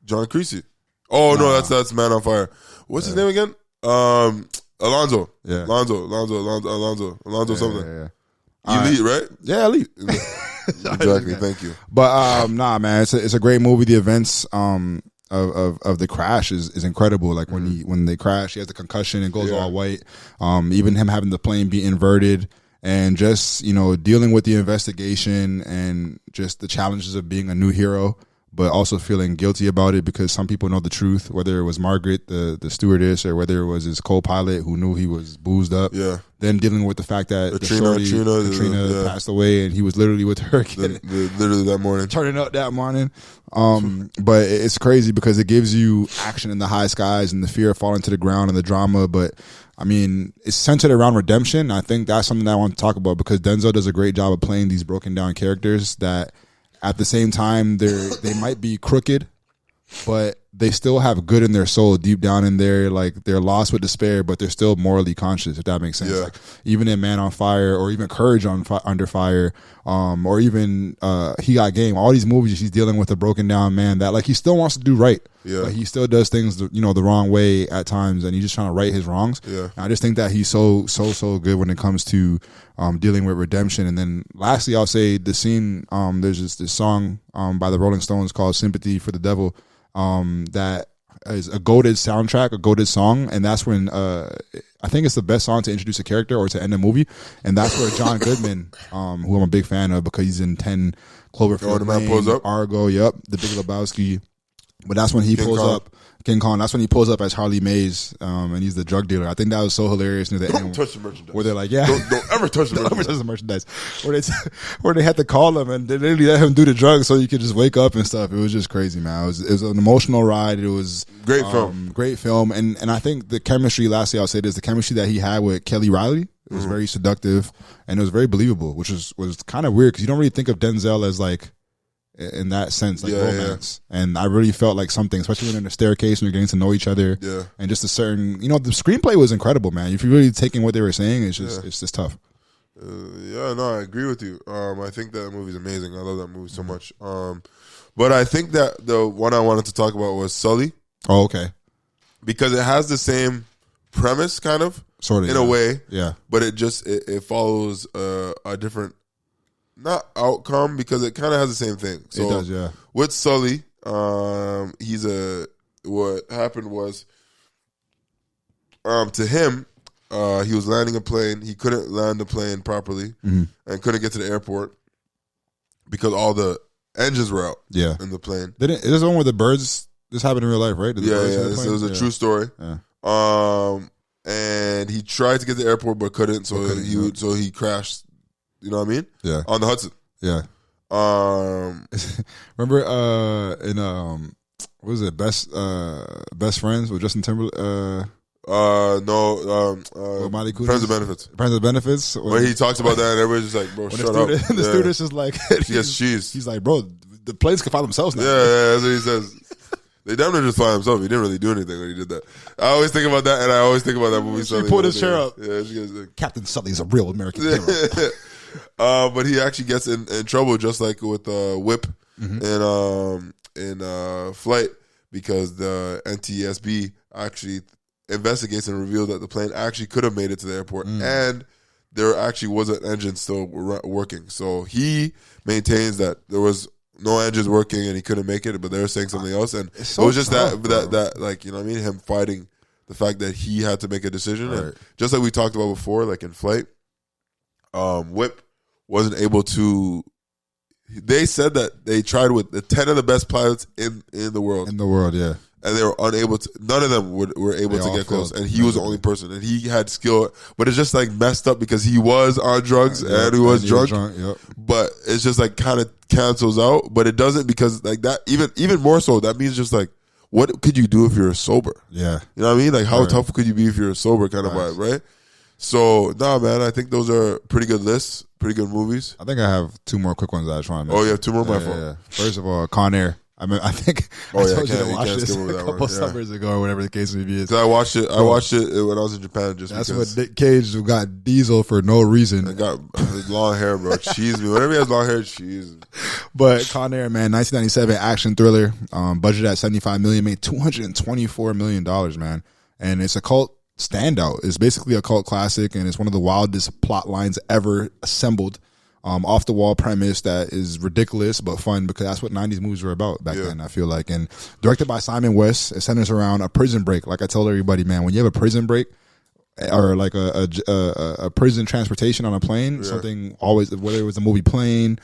John Creasy. Oh no, that's Man on Fire. What's his name again? Alonzo. Yeah. Alonzo something. Elite, right? Yeah, elite. Exactly. Thank you. But nah, man, it's a great movie. The events of the crash is incredible. Like when they crash, he has the concussion and goes all white. Even him having the plane be inverted. And just, dealing with the investigation and just the challenges of being a new hero. but also feeling guilty about it because some people know the truth, whether it was Margaret, the stewardess, or whether it was his co-pilot who knew he was boozed up. Yeah. Then dealing with the fact that Katrina passed away and he was literally with her literally that morning. Turning up that morning. But it's crazy because it gives you action in the high skies and the fear of falling to the ground and the drama. But I mean, it's centered around redemption. I think that's something that I want to talk about because Denzel does a great job of playing these broken down characters that at the same time they might be crooked, but they still have good in their soul deep down in there. Like they're lost with despair, but they're still morally conscious, if that makes sense. Yeah. Like even in Man on Fire or even Courage Under Fire, or even He Got Game, all these movies he's dealing with a broken down man that like he still wants to do right. Yeah. Like he still does things, the wrong way at times, and he's just trying to right his wrongs. Yeah. And I just think that he's so good when it comes to dealing with redemption. And then lastly, I'll say the scene. There's this song by the Rolling Stones called "Sympathy for the Devil." That is a goated soundtrack, a goated song, and that's when I think it's the best song to introduce a character or to end a movie, and that's where John Goodman, who I'm a big fan of because he's in 10 Cloverfield Lane, pulls up? Argo, yep, The Big Lebowski, but that's when he pulls up. King Kong. That's when he pulls up as Harley Mays, and he's the drug dealer. I think that was so hilarious near the Don't end. touch the merchandise. Where they're like, yeah, don't ever touch the don't ever merchandise. touch the merchandise. Where they had to call him and they literally let him do the drugs so you could just wake up and stuff. It was just crazy, man. It was an emotional ride. It was Great film, and I think the chemistry. Lastly, I'll say this: the chemistry that he had with Kelly Riley. It was very seductive and it was very believable, which was kind of weird because you don't really think of Denzel as like, in that sense, like romance. Yeah. And I really felt like something, especially when in the staircase and you're getting to know each other. Yeah. And just a certain, the screenplay was incredible, man. If you're really taking what they were saying, it's just tough. I agree with you. I think that movie's amazing. I love that movie so much. But I think that the one I wanted to talk about was Sully. Oh, okay. Because it has the same premise, kind of, sort of, in a way. Yeah. But it follows a different, not outcome, because it kind of has the same thing. So it does, yeah. With Sully, what happened was, to him, he was landing a plane. He couldn't land the plane properly and couldn't get to the airport because all the engines were out in the plane. It is the one where the birds, this happened in real life, right? This was a true story. Yeah. And he tried to get to the airport but couldn't, so he crashed. You know what I mean? Yeah. On the Hudson. Yeah. Remember in what was it, Best Friends with Justin Timberlake? No. Friends of Benefits. Friends of Benefits. When he talks about that, and everybody's just like, bro, shut up. The stewardess is like, he's like, bro, the planes can fly themselves now. Yeah, that's what he says. They damn near just fly himself. He didn't really do anything when he did that. I always think about that, and I always think about that movie. She pulled his chair up. Yeah, she goes like, Captain Sully's a real American hero. But he actually gets in trouble, just like with Whip in Flight, because the NTSB actually investigates and revealed that the plane actually could have made it to the airport, and there actually was an engine still working. So he maintains that there was no engines working and he couldn't make it, but they were saying something else, and it was just tough, that like, you know what I mean, him fighting the fact that he had to make a decision, right. And just like we talked about before, like in Flight, Whip wasn't able to. They said that they tried with the 10 of the best pilots in the world. In the world, yeah. And they were unable to. None of them were able to get close, and he was the only person, and he had skill, but it's just like messed up because he was on drugs and he was drunk. Yep. But it's just like kind of cancels out, but it doesn't, because like that even more so. That means just like, what could you do if you're sober? Yeah, you know what I mean. Like how tough could you be if you're sober, kind of vibe, right? So man, I think those are pretty good lists, pretty good movies. I think I have two more quick ones that I just want to mention. Oh, you have two more, my fault. Yeah. First of all, Con Air. I mean, I think I told you to watch this a couple summers ago, or whatever the case may be. Because I watched it when I was in Japan. That's what Nick Cage got Diesel for no reason. I got his long hair, bro. Cheese me. Whenever he has long hair, cheese. But Con Air, man, 1997 action thriller, budgeted at $75 million, made $224 million, man, and it's a cult standout. It's basically a cult classic, and it's one of the wildest plot lines ever assembled. Off the wall premise that is ridiculous but fun, because that's what 90s movies were about back then, I feel like. And directed by Simon West, it centers around a prison break. Like I told everybody, man, when you have a prison break, or like a prison transportation on a plane. Something always, whether it was a movie Plane,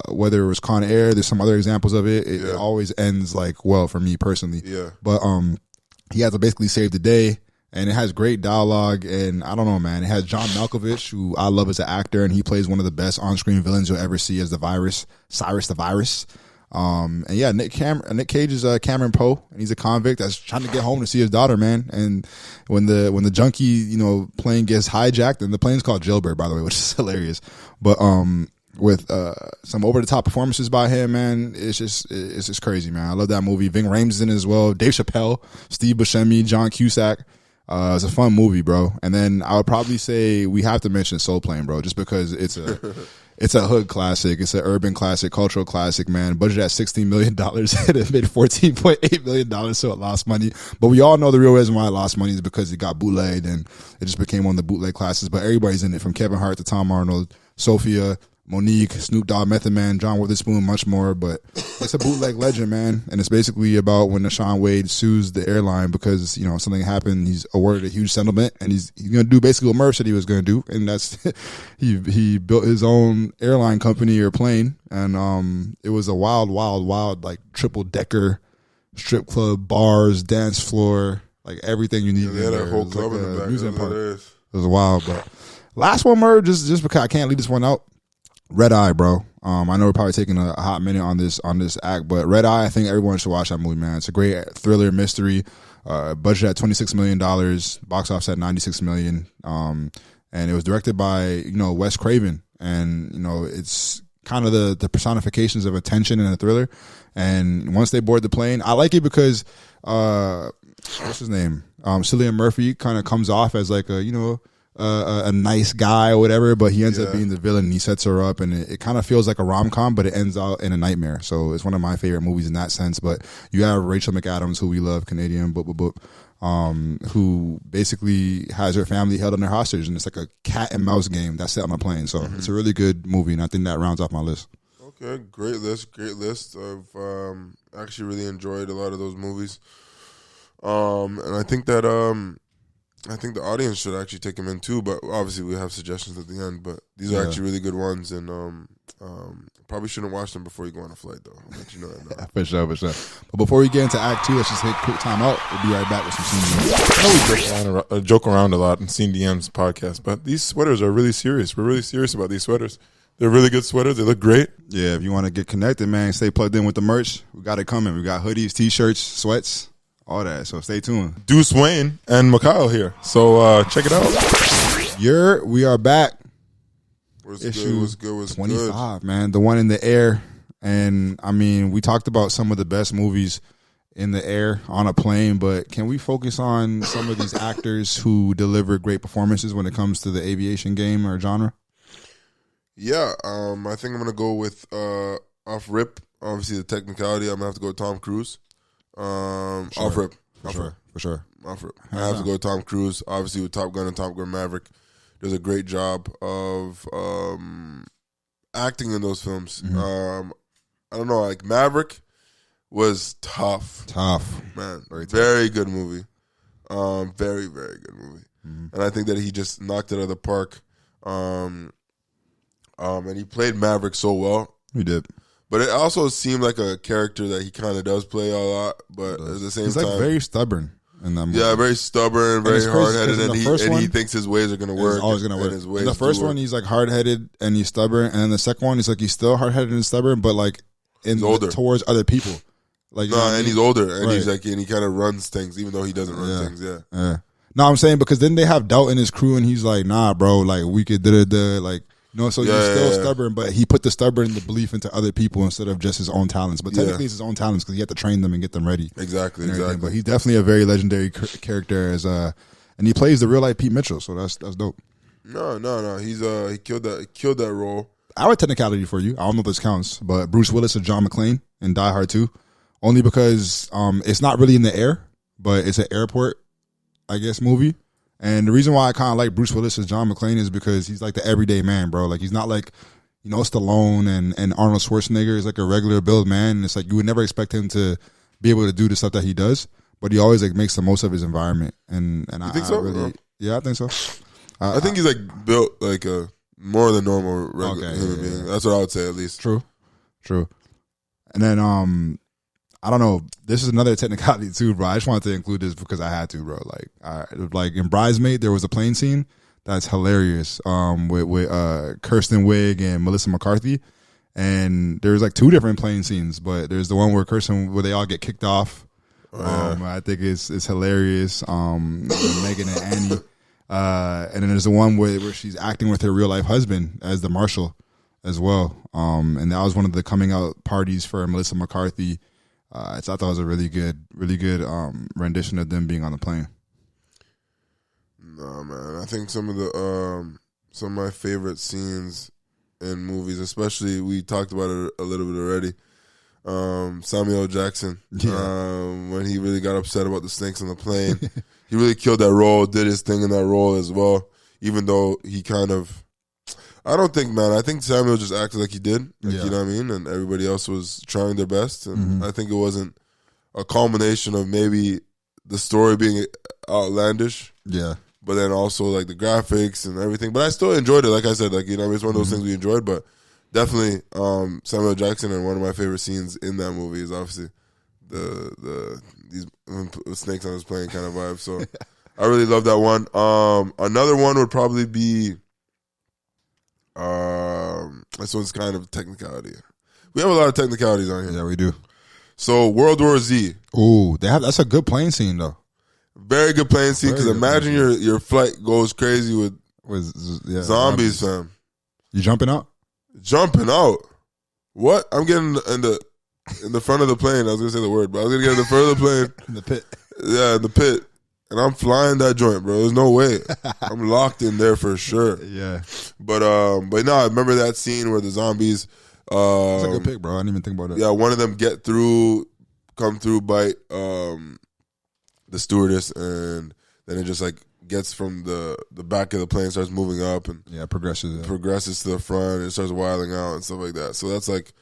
whether it was Con Air. There's some other examples of it. It always ends like well for me personally. Yeah. But he has to basically save the day. And it has great dialogue, and I don't know, man. It has John Malkovich, who I love as an actor, and he plays one of the best on-screen villains you'll ever see as the Virus, Cyrus the Virus. And yeah, Nick Cage is Cameron Poe, and he's a convict that's trying to get home to see his daughter, man. And when the junkie, plane gets hijacked, and the plane's called Jailbird, by the way, which is hilarious. But with some over the top performances by him, man, it's just crazy, man. I love that movie. Ving Rhames is in it as well. Dave Chappelle, Steve Buscemi, John Cusack. It's a fun movie, bro. And then I would probably say we have to mention Soul Plane, bro, just because it's a hood classic. It's an urban classic, cultural classic, man. Budget at $16 million. It made $14.8 million, so it lost money. But we all know the real reason why it lost money is because it got bootlegged, and it just became one of the bootleg classes. But everybody's in it, from Kevin Hart to Tom Arnold, Sophia, Monique, Snoop Dogg, Method Man, John Witherspoon, much more. But it's a bootleg legend, man. And it's basically about when Shaun Wade sues the airline because, something happened. He's awarded a huge settlement, and he's going to do basically what Merv said he was going to do. And that's he built his own airline company or plane. And it was a wild, like triple-decker strip club, bars, dance floor, like everything you need. They had a whole club in the back. Music park. It was wild. But last one, Merv, just because I can't leave this one out. Red Eye, bro. I know we're probably taking a hot minute on this act, but Red Eye, I think everyone should watch that movie, man. It's a great thriller mystery. Budget at $26 million, box office at $96 million. And it was directed by Wes Craven, and it's kind of the personifications of attention in a thriller. And once they board the plane, I like it because what's his name? Cillian Murphy kind of comes off as like a nice guy or whatever, but he ends up being the villain, and he sets her up, and it kind of feels like a rom-com, but it ends out in a nightmare. So it's one of my favorite movies in that sense. But you have Rachel McAdams, who we love, Canadian, who basically has her family held under hostage, and it's like a cat and mouse game that's set on a plane. So it's a really good movie, and I think that rounds off my list. Okay, great list. I've actually really enjoyed a lot of those movies. And I think that I think the audience should actually take them in too, but obviously we have suggestions at the end. But these are actually really good ones, and probably shouldn't watch them before you go on a flight, though. I'll let you know that now. For sure. But before we get into Act 2, let's just take a quick time out. We'll be right back with some scene. I know we joke around a lot in Scene DM's podcast, but these sweaters are really serious. We're really serious about these sweaters. They're really good sweaters. They look great. Yeah, if you want to get connected, man, stay plugged in with the merch. We got it coming. We got hoodies, T-shirts, sweats, all that. So stay tuned. Deuce Wayne and Mikhail here. So check it out. We are back. Was good. 25, good. man. The one in the air. And, I mean, we talked about some of the best movies in the air on a plane, but can we focus on some of these actors who deliver great performances when it comes to the aviation game or genre? Yeah, I think I'm going to go with off rip. Obviously, the technicality, I'm going to have to go with Tom Cruise. Off rip. For sure. Off rip. I have to go with Tom Cruise. Obviously, with Top Gun and Top Gun Maverick, does a great job of acting in those films. Mm-hmm. I don't know, like Maverick was tough. Man. Very good movie. Very, very good movie. Mm-hmm. And I think that he just knocked it out of the park. And he played Maverick so well. He did. But it also seemed like a character that he kind of does play a lot. But at the same time, he's like very stubborn in that movie. Yeah, very stubborn, very hard-headed, and he thinks his ways are going to work. It's always going to work. In the first one, he's like hard-headed and he's stubborn. And then the second one, he's like he's still hard-headed and stubborn, but like towards other people. Like he's older, and he's like, and he kind of runs things, even though he doesn't run things. Yeah. No, I'm saying because then they have doubt in his crew, and he's like, nah, bro, like we could like. So he's still stubborn, but he put the belief into other people instead of just his own talents. But technically, it's his own talents because he had to train them and get them ready. Exactly. But he's definitely a very legendary character and he plays the real life Pete Mitchell. So that's dope. No. He's he killed that role. I would technicality for you. I don't know if this counts, but Bruce Willis and John McClane in Die Hard 2, only because it's not really in the air, but it's an airport, I guess, movie. And the reason why I kind of like Bruce Willis as John McClane is because he's like the everyday man, bro. Like he's not like, Stallone and Arnold Schwarzenegger is like a regular build man. And it's like you would never expect him to be able to do the stuff that he does, but he always like makes the most of his environment. And you think so? Yeah, I think so. I think he's like built like a more than normal regular human being. That's what I would say at least. True. And then I don't know. This is another technicality too, bro. I just wanted to include this because I had to, bro. Like in Bridesmaid, there was a plane scene that's hilarious. With Kirsten Wiig and Melissa McCarthy, and there's like 2 different plane scenes, but there's the one where they all get kicked off. I think it's hilarious. Megan and Annie. And then there's the one where she's acting with her real life husband as the marshal as well. And that was one of the coming out parties for Melissa McCarthy. So I thought it was a really good rendition of them being on the plane. No, man. I think some of my favorite scenes in movies, especially we talked about it a little bit already. Samuel L. Jackson, when he really got upset about the snakes on the plane. He really killed that role, did his thing in that role as well, even though he kind of, I think Samuel just acted like he did, you know what I mean, and everybody else was trying their best, and I think it wasn't a culmination of maybe the story being outlandish, but then also like the graphics and everything, but I still enjoyed it, like I said, like, you know, it's one of those things we enjoyed, but definitely Samuel L. Jackson, and one of my favorite scenes in that movie is obviously these snakes on his plane kind of vibe. So I really love that one. Another one would probably be this one's kind of technicality. We have a lot of technicalities on here. Yeah, we do. So World War Z. Ooh, that's a good plane scene though. Very good plane scene, because imagine your flight goes crazy with zombies, fam. You jumping out? Jumping out? What? I'm getting in the front of the plane. I was gonna say the word, but I was gonna get in the front of the plane. In the pit. Yeah, in the pit. And I'm flying that joint, bro. There's no way. I'm locked in there for sure. Yeah. But no, I remember that scene where the zombies. That's a good pick, bro. I didn't even think about it. Yeah, one of them come through, bite the stewardess, and then it just like gets from the back of the plane, starts moving up, and progresses to the front, and starts wilding out and stuff like that. So that's like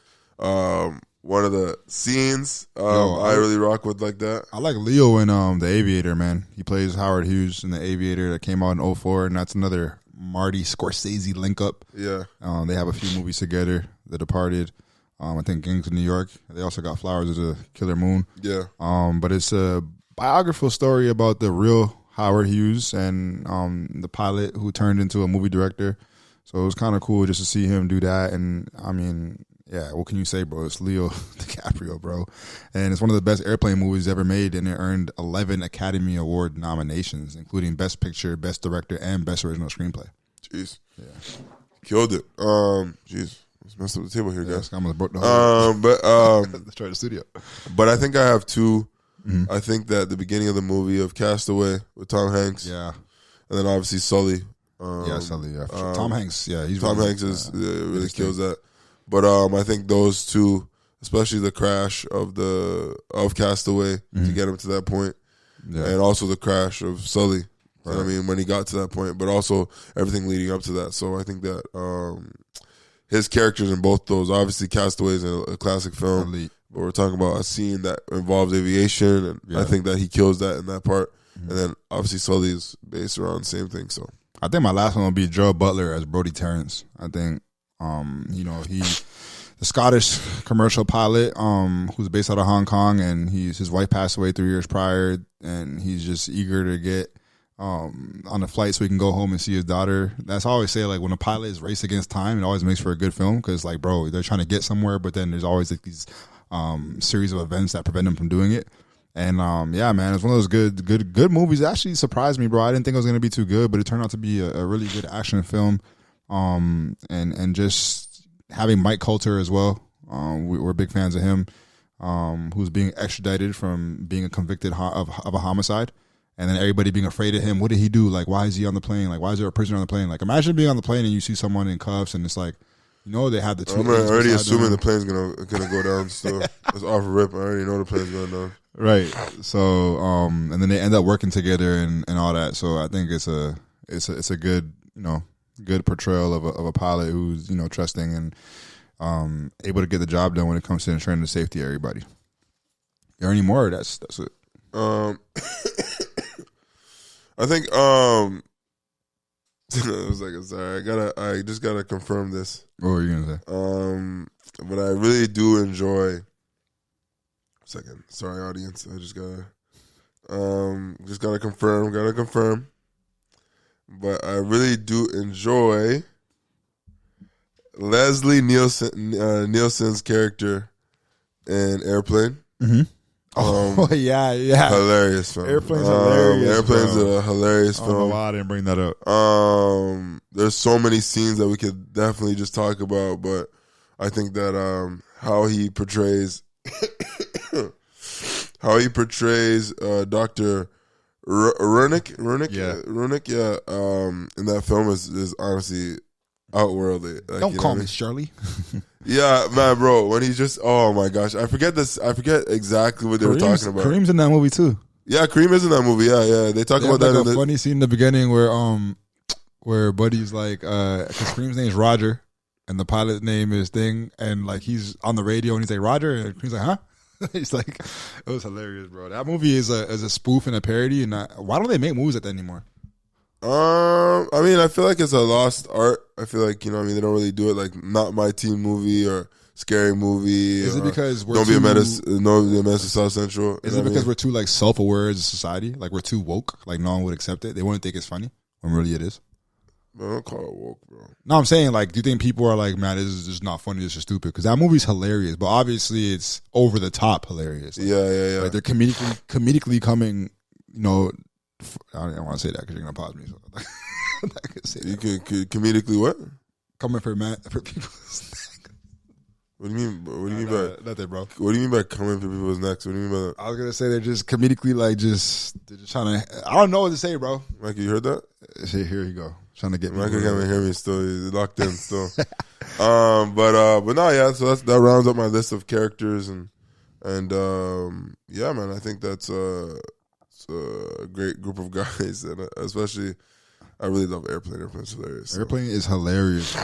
one of the scenes I really rock with like that. I like Leo in The Aviator, man. He plays Howard Hughes in The Aviator that came out in 2004, and that's another Marty Scorsese link up. Yeah. They have a few movies together, The Departed, I think Gangs of New York. They also got Flowers of the Killer Moon. Yeah. But it's a biographical story about the real Howard Hughes and the pilot who turned into a movie director. So it was kind of cool just to see him do that. And I mean, yeah, what can you say, bro? It's Leo DiCaprio, bro. And it's one of the best airplane movies ever made, and it earned 11 Academy Award nominations, including Best Picture, Best Director, and Best Original Screenplay. Jeez. Yeah. Killed it. Jeez. Let's mess up the table here, guys. I almost broke the whole let's try the studio. But I think I have two. Mm-hmm. I think that the beginning of the movie of Castaway with Tom Hanks. Yeah. And then obviously Sully. Sully, yeah. Tom Hanks, yeah. Tom Hanks really kills that. But I think those two, especially the crash of Castaway to get him to that point, and also the crash of Sully. Right. You know what I mean, when he got to that point, but also everything leading up to that. So I think that his characters in both those, obviously Castaway is a classic film, but we're talking about a scene that involves aviation, and I think that he kills that in that part. And then obviously Sully is based around the same thing. So I think my last one will be Joe Butler as Brody Terrence. I think. He's the Scottish commercial pilot who's based out of Hong Kong, and his wife passed away 3 years prior, and he's just eager to get on the flight so he can go home and see his daughter. That's how I always say, like, when a pilot is race against time, it always makes for a good film because, like, bro, they're trying to get somewhere, but then there's always like these series of events that prevent them from doing it. And yeah, man, it's one of those good movies. It actually surprised me, bro. I didn't think it was going to be too good, but it turned out to be a really good action film. And just having Mike Coulter as well. We're big fans of him, who's being extradited from being a convicted of a homicide. And then everybody being afraid of him. What did he do? Like, why is he on the plane? Like, why is there a prisoner on the plane? Like, imagine being on the plane and you see someone in cuffs and it's like, they had the two. I'm already assuming the plane's gonna go down still. It's off a rip. I already know the plane's going down. Right. So, and then they end up working together and all that. So I think it's a good, good portrayal of a pilot who's, trusting and able to get the job done when it comes to ensuring the safety of everybody. There any more? That's it. I think I was like, sorry, I just gotta confirm this. What were you gonna say? But I really do enjoy. Second, sorry, audience. I just gotta confirm. But I really do enjoy Leslie Nielsen's character in Airplane. Mm-hmm. Yeah. Hilarious film. Airplane's hilarious. Airplane's a hilarious film. I don't know why I didn't bring that up. There's so many scenes that we could definitely just talk about, but I think that how he portrays Dr. Runick, in that film is honestly outworldly. Like, Don't call me Shirley. Yeah, man, bro. When he's just, oh my gosh, I forget exactly what they were talking about. Kareem's in that movie too. Yeah, Kareem is in that movie. Yeah. They talk about that. Like a funny scene in the beginning where Buddy's like, because Kareem's name is Roger, and the pilot name is Thing, and like he's on the radio and he's like Roger, and Kareem's like, huh? He's like, it was hilarious, bro. That movie is a spoof and a parody, and why don't they make movies like that anymore? I mean, I feel like it's a lost art. I feel like, they don't really do it, like Not My Teen movie or Scary Movie. Is it because we're Don't Be a Menace to South Central? Is it because we're too like self-aware as a society? Like we're too woke? Like no one would accept it? They wouldn't think it's funny when really it is? Man, don't call it woke, bro. No, I'm saying, like, do you think people are like, man, this is just not funny, this is stupid? Because that movie's hilarious, but obviously it's over the top hilarious. Like, yeah. Like they're comedically coming, I don't want to say that because you're gonna pause me. So I'm not gonna say that. You can comedically what? Coming for people's neck. What do you mean? What do you mean by nothing, bro? What do you mean by coming for people's necks? What do you mean by that? I was gonna say they're just comedically they're just trying to. I don't know what to say, bro. Mike, you heard that? Here you go. Trying to get me. Mike can't even hear me still. He's locked in still. But no, yeah. So that rounds up my list of characters and yeah, man. I think that's it's a great group of guys, and especially I really love Airplane. Airplane's hilarious. So. Airplane is hilarious,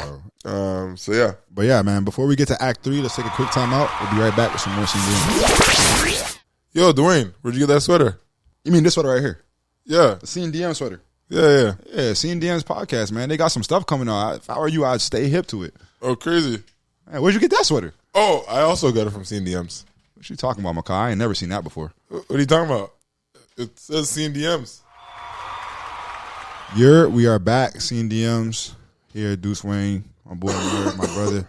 bro. So yeah. But yeah, man, before we get to Act 3, let's take a quick time out. We'll be right back with some more CDM. Yo, Dwayne, where'd you get that sweater? You mean this sweater right here? Yeah. The CDM sweater. Yeah. Yeah, CDM's podcast, man. They got some stuff coming out. If I were you, I'd stay hip to it. Oh, crazy. Man, where'd you get that sweater? Oh, I also got it from CDMs. What you talking about, Makai? I ain't never seen that before. What are you talking about? It says CDMs. We are back, CDMs. Here, Deuce Wayne, my boy, my brother,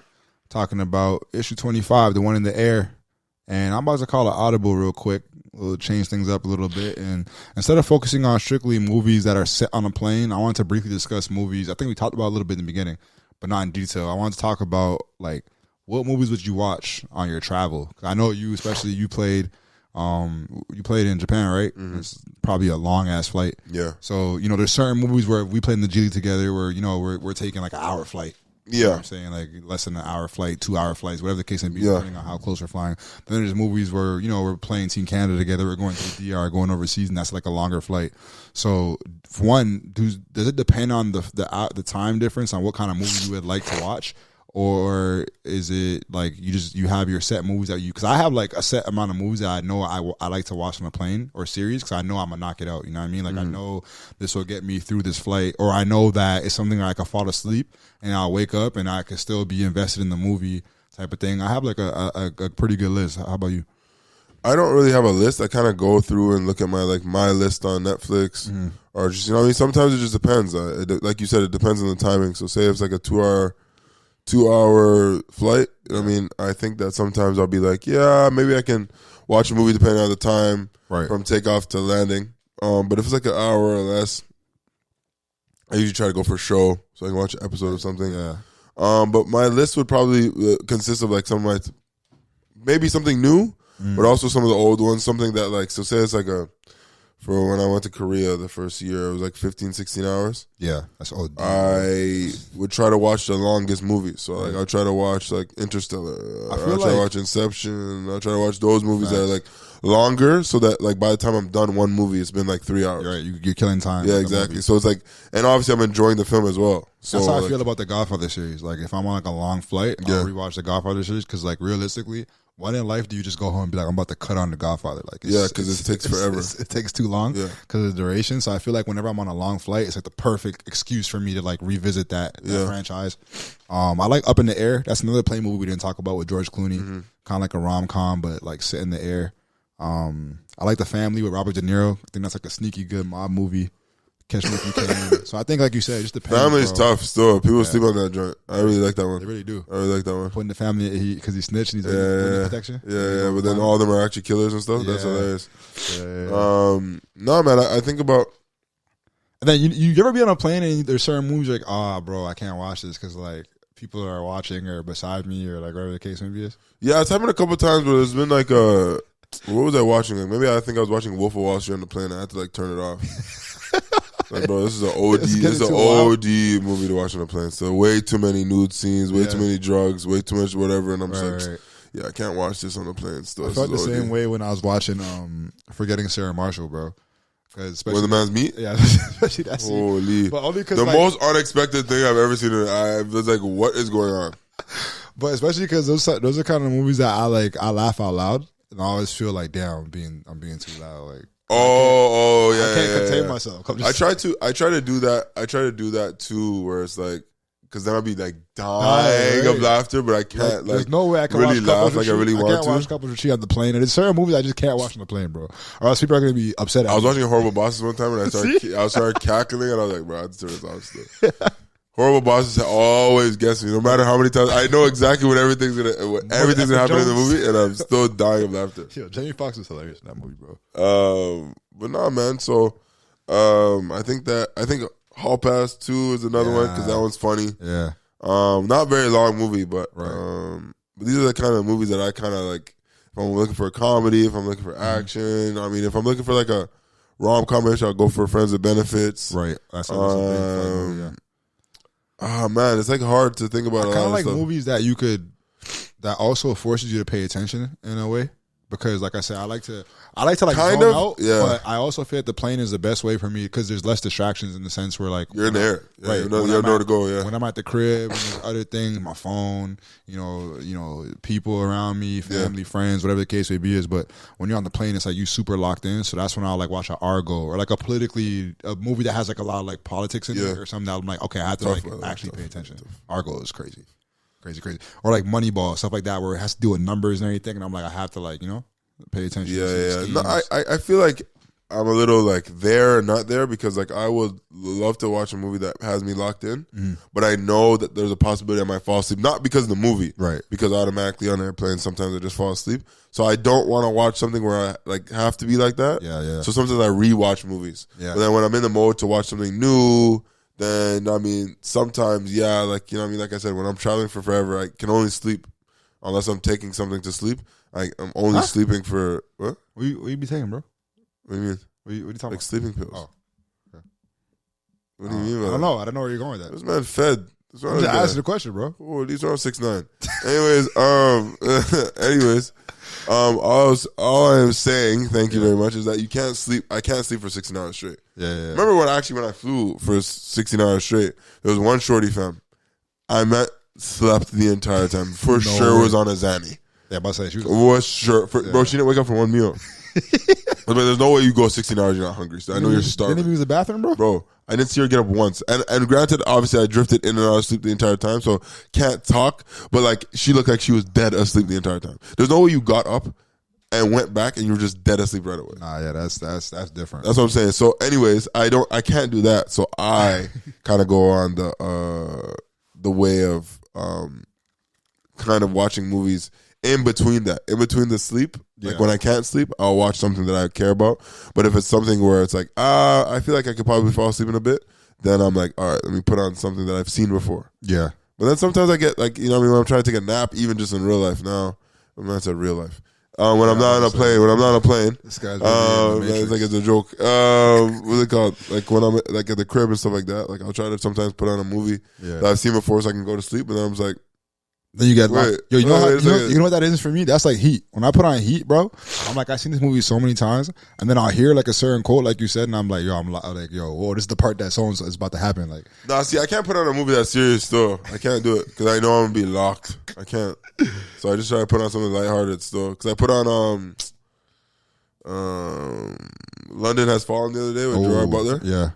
talking about issue 25, the one in the air. And I'm about to call it audible real quick. We'll change things up a little bit. And instead of focusing on strictly movies that are set on a plane, I want to briefly discuss movies. I think we talked about a little bit in the beginning, but not in detail. I want to talk about, like, what movies would you watch on your travel? 'Cause I know you played in Japan, right? Mm-hmm. It's probably a long ass flight. Yeah. So, there's certain movies where we played in the G League together where, we're taking like an hour flight. Yeah. You know what I'm saying? Like less than an hour flight, 2 hour flights, whatever the case may be, depending on how close we're flying. Then there's movies where, we're playing Team Canada together, we're going to the DR, going overseas, and that's like a longer flight. So, for one, does it depend on the time difference on what kind of movie you would like to watch? Or is it like you have your set movies that because I have like a set amount of movies that I know I like to watch on a plane or series because I know I'm gonna knock it out. You know what I mean? Like I know this will get me through this flight, or I know that it's something that I can fall asleep and I'll wake up and I could still be invested in the movie type of thing. I have like a pretty good list. How about you? I don't really have a list. I kind of go through and look at my list on Netflix or just sometimes it just depends. Like you said, it depends on the timing. So say if it's like a 2-hour flight. I mean, I think that sometimes I'll be like, yeah, maybe I can watch a movie depending on the time from takeoff to landing. But if it's like an hour or less, I usually try to go for a show so I can watch an episode of something. Yeah. But my list would probably consist of like maybe something new, but also some of the old ones. Something that like, so say it's like for when I went to Korea the first year, it was like 15, 16 hours. Yeah, that's old. I would try to watch the longest movies. So like I'll try to watch like Interstellar. I'll try to watch Inception. I'll try to watch those movies that are like longer so that like by the time I'm done one movie, it's been like 3 hours. You're right. You're killing time. Yeah, exactly. So it's like, and obviously I'm enjoying the film as well. So that's how I feel about the Godfather series. Like if I'm on like a long flight, I'll rewatch the Godfather series because like realistically, when in life do you just go home and be like, I'm about to cut on The Godfather? Like, because it takes forever. It takes too long because of the duration. So I feel like whenever I'm on a long flight, it's like the perfect excuse for me to like revisit that franchise. I like Up in the Air. That's another plane movie we didn't talk about with George Clooney. Kind of like a rom-com, but like sit in the air. I like The Family with Robert De Niro. I think that's like a sneaky good mob movie. Catch Me If You Can. So I think, like you said, it just depends. Family's tough still. People sleep on that joint. I really like that one. They really do. I really like that one. Putting the family, because he snitched and he's like, protection. Yeah, but then all of them are actually killers and stuff. That's hilarious. No, man, I think about. And then you ever be on a plane and there's certain movies you're like, bro, I can't watch this because like people are watching or beside me or like whatever the case maybe is. Yeah, it's happened a couple times where there's been like what was I watching? Like maybe I think I was watching Wolf of Wall Street on the plane and I had to like turn it off. Like, bro, this is an OD. This is an OD movie to watch on a plane. So way too many nude scenes, way too many drugs, way too much whatever, and I'm just like, yeah, I can't watch this on the plane. Still, I felt the same way when I was watching Forgetting Sarah Marshall, bro. Where the man's meat? Yeah, especially that scene. Holy. But only because the most unexpected thing I've ever seen. I was like, what is going on? But especially because those are kind of movies that I laugh out loud, and I always feel like, damn, I'm being too loud, like. Yeah. I can't contain myself. I try to do that. I try to do that too, where it's like, because then I'll be like dying of laughter, but I can't. There's no way I can really watch laugh like I really want to. I can't watch Couples Retreat on the plane, and there's certain movies I just can't watch on the plane, bro. Or else people are gonna be upset. I was watching Horrible Bosses one time, and I started cackling, and I was like, bro, I have to turn this off still. Horrible Bosses always gets me, no matter how many times. I know exactly what everything's gonna happen in the movie, and I'm still dying of laughter. Yo, Jamie Foxx is hilarious in that movie, bro. But nah, man. So, I think Hall Pass 2 is another one because that one's funny. Yeah. Not very long movie, but but these are the kind of movies that I kind of like. If I'm looking for a comedy, if I'm looking for action, I mean, if I'm looking for like a rom-com-ish, I'll go for Friends with Benefits. Right. That's a big movie, yeah. Oh man, it's like hard to think about. I kind of like movies that that also forces you to pay attention in a way, because like I said, I like to like zone out, but I also feel like the plane is the best way for me because there's less distractions in the sense where like you're in the air, right? You know where to go. Yeah, when I'm at the crib, and there's other things, my phone, you know, people around me, family, friends, whatever the case may be is. But when you're on the plane, it's like you super locked in. So that's when I'll like watch an Argo or like a movie that has like a lot of like politics in it or something that I'm like, okay, I have to like actually pay attention. Argo is crazy. Or like Moneyball, stuff like that, where it has to do with numbers and everything, and I'm like, I have to like, pay attention. Yeah. No, I feel like I'm a little like there and not there because like I would love to watch a movie that has me locked in, but I know that there's a possibility I might fall asleep, not because of the movie, right? Because automatically on airplanes sometimes I just fall asleep, so I don't want to watch something where I like have to be like that. Yeah. So sometimes I rewatch movies. Yeah. But then when I'm in the mode to watch something new, then I mean sometimes like like I said, when I'm traveling for forever, I can only sleep unless I'm taking something to sleep. I'm only sleeping for what? What you be taking, bro? What do you mean? What you talking like about? Sleeping pills. Oh, okay. What do you mean by that? I don't know. I don't know where you're going with that. This man fed. I'm just asking the question, bro. Oh, these are all 6'9". Anyways, all I am saying, thank you very much, is that you can't sleep. I can't sleep for 16 hours straight. Yeah. Remember when I flew for 16 hours straight? There was one shorty fam. Slept the entire time. For sure was on a Zanny. Yeah, about to say she bro, she didn't wake up for one meal. But there's no way you go 16 hours you're not hungry. So I know you're starving. Didn't even use the bathroom, bro? Bro, I didn't see her get up once. And granted, obviously I drifted in and out of sleep the entire time, so can't talk. But like she looked like she was dead asleep the entire time. There's no way you got up and went back and you were just dead asleep right away. Nah, yeah, that's different. That's what I'm saying. So anyways, I can't do that. So I kind of go on the way of kind of watching movies in between the sleep. Like when I can't sleep, I'll watch something that I care about. But if it's something where it's like, I feel like I could probably fall asleep in a bit, then I'm like, all right, let me put on something that I've seen before. Yeah. But then sometimes I get like, when I'm trying to take a nap, even just in real life now, I'm not saying real life. When I'm not on a plane, this guy's really it's like it's a joke. What's it called? Like when I'm like at the crib and stuff like that, like I'll try to sometimes put on a movie that I've seen before so I can go to sleep, and then I'm just like, Then you get Wait, yo, you wait, know what that is for me? That's like Heat. When I put on Heat, bro, I'm like, I've seen this movie so many times, and then I'll hear like a certain quote, like you said, and I'm like, yo, whoa, this is the part that so-and-so is about to happen. Like, Nah, see, I can't put on a movie that's serious still. I can't do it because I know I'm gonna be locked. I can't. So I just try to put on something lighthearted still. Because I put on London Has Fallen the other day with Gerard Butler. Yeah.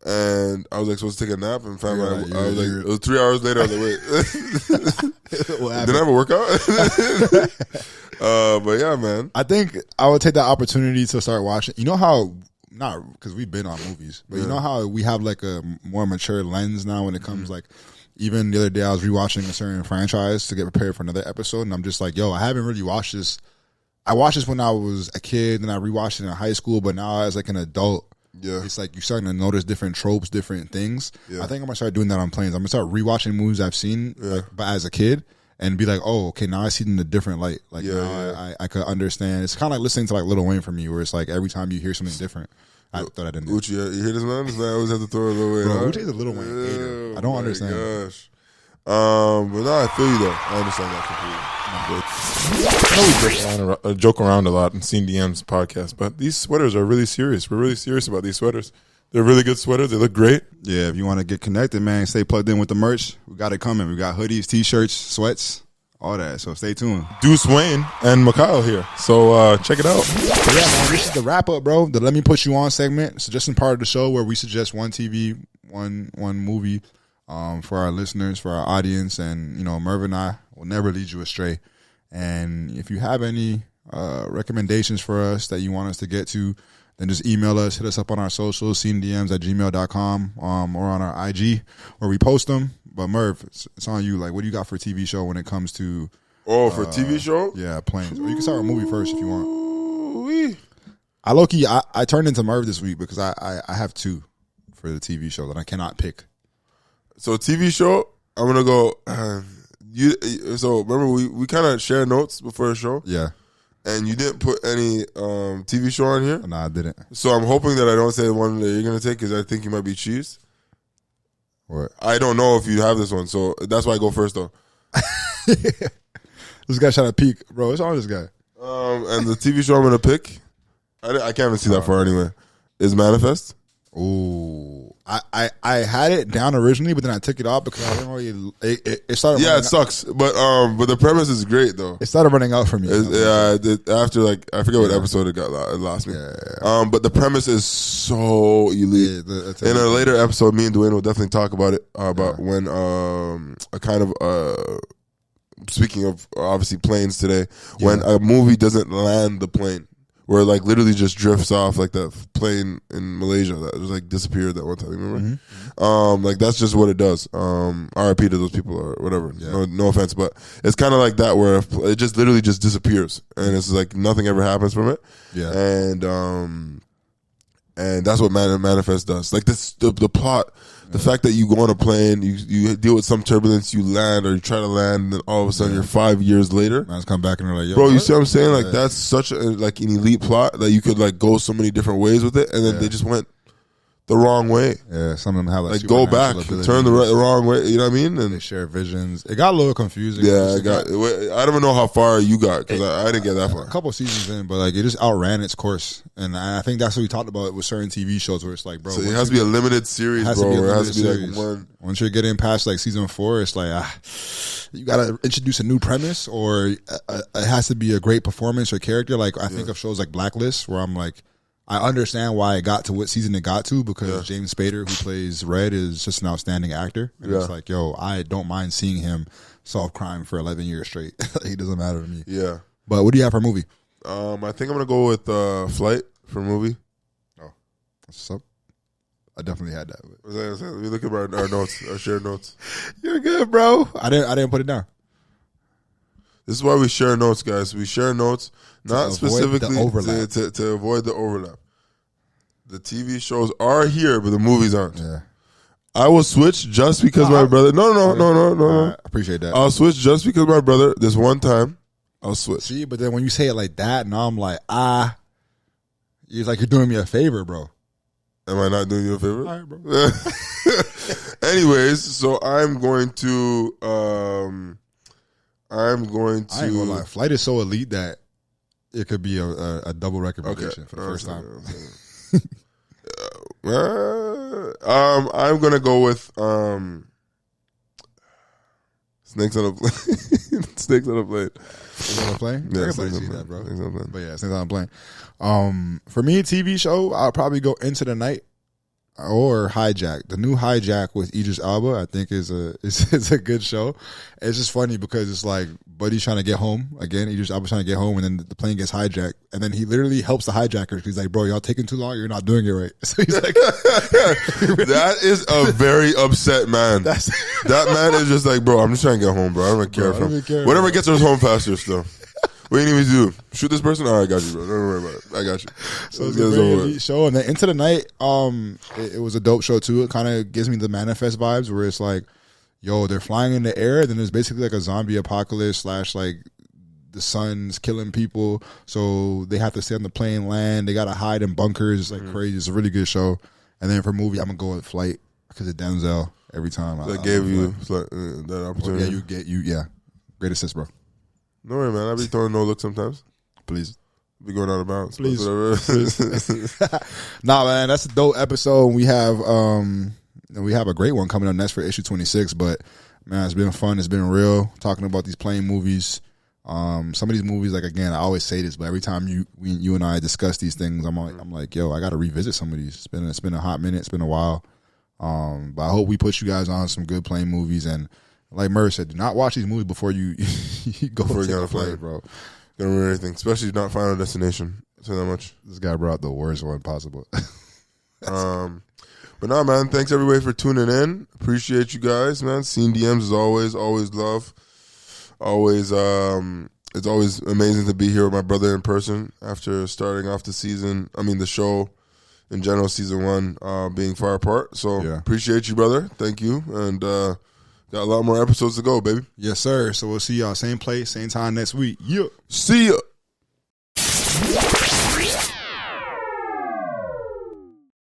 And I was like supposed to take a nap, and found I was like, it was 3 hours later. I was like, wait, did I have a workout? But yeah, man. I think I would take that opportunity to start watching. You know how, not because we've been on movies, but you know how we have like a more mature lens now when it comes like, even the other day I was rewatching a certain franchise to get prepared for another episode, and I'm just like, yo, I haven't really watched this. I watched this when I was a kid, and I rewatched it in high school, but now as like an adult, it's like you're starting to notice different tropes, different things. I think I'm gonna start doing that on planes. I'm gonna start rewatching movies I've seen, but as a kid, and be like, oh, okay, now I see them in a different light. Like, I could understand. It's kind of like listening to like Lil Wayne for me, where it's like every time you hear something different. I thought I didn't. Uchi, you hear this man? This man always have to throw a Lil Wayne. Bro, Uchi's a Lil Wayne hater. I don't understand. Gosh. But no, I feel you though. I understand that completely. I know we joke around a lot in CDM's podcast, but these sweaters are really serious. We're really serious about these sweaters. They're really good sweaters. They look great. Yeah, if you want to get connected, man, stay plugged in with the merch. We got it coming. We got hoodies, t-shirts, sweats, all that. So stay tuned. Deuce Wayne and Mikhail here. So check it out. So yeah, man, this is the wrap up, bro. The Let Me Put You On segment. Suggestion part of the show where we suggest one TV, one movie for our listeners, for our audience. And, you know, Merv and I will never lead you astray. And if you have any recommendations for us that you want us to get to, then just email us, hit us up on our socials, sceneDMs@gmail.com, or on our IG where we post them. But Merv, it's on you. Like, what do you got for a TV show when it comes to... Oh, for a TV show? Yeah, planes. Or you can start a movie first if you want. I low-key, I turned into Merv this week because I have two for the TV show that I cannot pick. So TV show, I'm going to go... So remember we kind of share notes before the show, and you didn't put any TV show on here. No, I didn't. So I'm hoping that I don't say the one that you're gonna take because I think you might be cheese. What? I don't know if you have this one, so that's why I go first though. This guy's trying to peek, bro. What's on this guy? And the TV show I'm gonna pick, I can't even see that far anyway. Is Manifest. Ooh, I had it down originally, but then I took it off because I didn't really. It started. Yeah, it sucks, but the premise is great though. It started running out for me. After like I forget what episode it lost me. But the premise is so elite. In a later episode, me and DuuNo will definitely talk about it when a kind of speaking of obviously planes today, when a movie doesn't land the plane. Where it like literally just drifts off like that plane in Malaysia that just like disappeared that one time. Remember? Like that's just what it does. RIP to those people or whatever. Yeah. No offense, but it's kind of like that where it just literally just disappears and it's like nothing ever happens from it. Yeah. And that's what Manifest does. Like this, the plot. The fact that you go on a plane, you deal with some turbulence, you land or you try to land, and then all of a sudden you're 5 years later. Man's come back and they're like, yo, bro, you see what I'm saying? Like that's such like an elite plot that you could like go so many different ways with it, and then they just went the wrong way. Yeah, some of them have like go back, turn the wrong way. You know what I mean? And they share visions. It got a little confusing. Yeah, I don't even know how far you got because I didn't get that far. A couple seasons in, but like it just outran its course, and I think that's what we talked about with certain TV shows where it's like, bro, so it has to be a limited series, bro. It has to be like one. Once you're getting past like season 4, it's like you gotta introduce a new premise, or it has to be a great performance or character. Like I think of shows like Blacklist, where I'm like, I understand why it got to what season it got to because James Spader, who plays Red, is just an outstanding actor. And it's like, yo, I don't mind seeing him solve crime for 11 years straight. He doesn't matter to me. Yeah. But what do you have for a movie? I think I'm going to go with Flight for movie. Oh, what's up? I definitely had that. Let me look at our notes, our shared notes. You're good, bro. I didn't put it down. This is why we share notes, guys. We share notes not specifically to avoid the overlap. The TV shows are here, but the movies aren't. Yeah. I will switch just because my brother. No. I appreciate that. I'll switch just because my brother. This one time, I'll switch. See, but then when you say it like that, now I'm like, it's like you're doing me a favor, bro. Am I not doing you a favor? All right, bro. Anyways, so I'm going to I'm going to. I ain't gonna lie. Flight is so elite that it could be a double recommendation for the first time. I'm gonna go with Snakes on a Plane. Snakes on a Plane. Snakes on a Plane? Yeah, everybody see that, bro. But yeah, Snakes on a Plane. For me, a TV show, I'll probably go Into the Night or Hijack. The new Hijack with Idris Elba, I think is a good show. It's just funny because it's like Buddy's trying to get home again. Idris Elba's trying to get home, and then the plane gets hijacked, and then he literally helps the hijacker. He's like, "Bro, y'all taking too long. You're not doing it right." So he's like, "That is a very upset man. That man is just like, bro, I'm just trying to get home, bro. I don't care from whatever gets us home faster still." What do you need me to do? Shoot this person? All right, I got you, bro. Don't worry about it. I got you. So it's a very elite show. And then Into the Night, it was a dope show too. It kind of gives me the Manifest vibes where it's like, yo, they're flying in the air. Then there's basically like a zombie apocalypse / like the sun's killing people. So they have to stay on the plane, land. They got to hide in bunkers. It's like crazy. It's a really good show. And then for movie, I'm going to go with Flight because of Denzel every time. That gave you that opportunity. Yeah. Great assist, bro. No worry, man. I be throwing no look sometimes. Please. Be going out of bounds. Please. Nah, man, that's a dope episode. We have a great one coming up next for issue 26. But man, it's been fun. It's been real talking about these plane movies. Some of these movies, like again, I always say this, but every time you and I discuss these things, I'm like, yo, I got to revisit some of these. It's been a hot minute. It's been a while. But I hope we put you guys on some good plane movies. And like Merv said, do not watch these movies before you go before you get on a plane, bro. Gonna ruin everything, especially not Final Destination. I'll say that much. This guy brought the worst one possible. But no, man. Thanks everybody for tuning in. Appreciate you guys, man. Seeing DMs as always love. Always, it's always amazing to be here with my brother in person after starting off the season. I mean, the show in general, season 1, being far apart. So appreciate you, brother. Thank you, and got a lot more episodes to go, baby. Yes, sir. So we'll see y'all same place, same time next week. Yeah. See ya.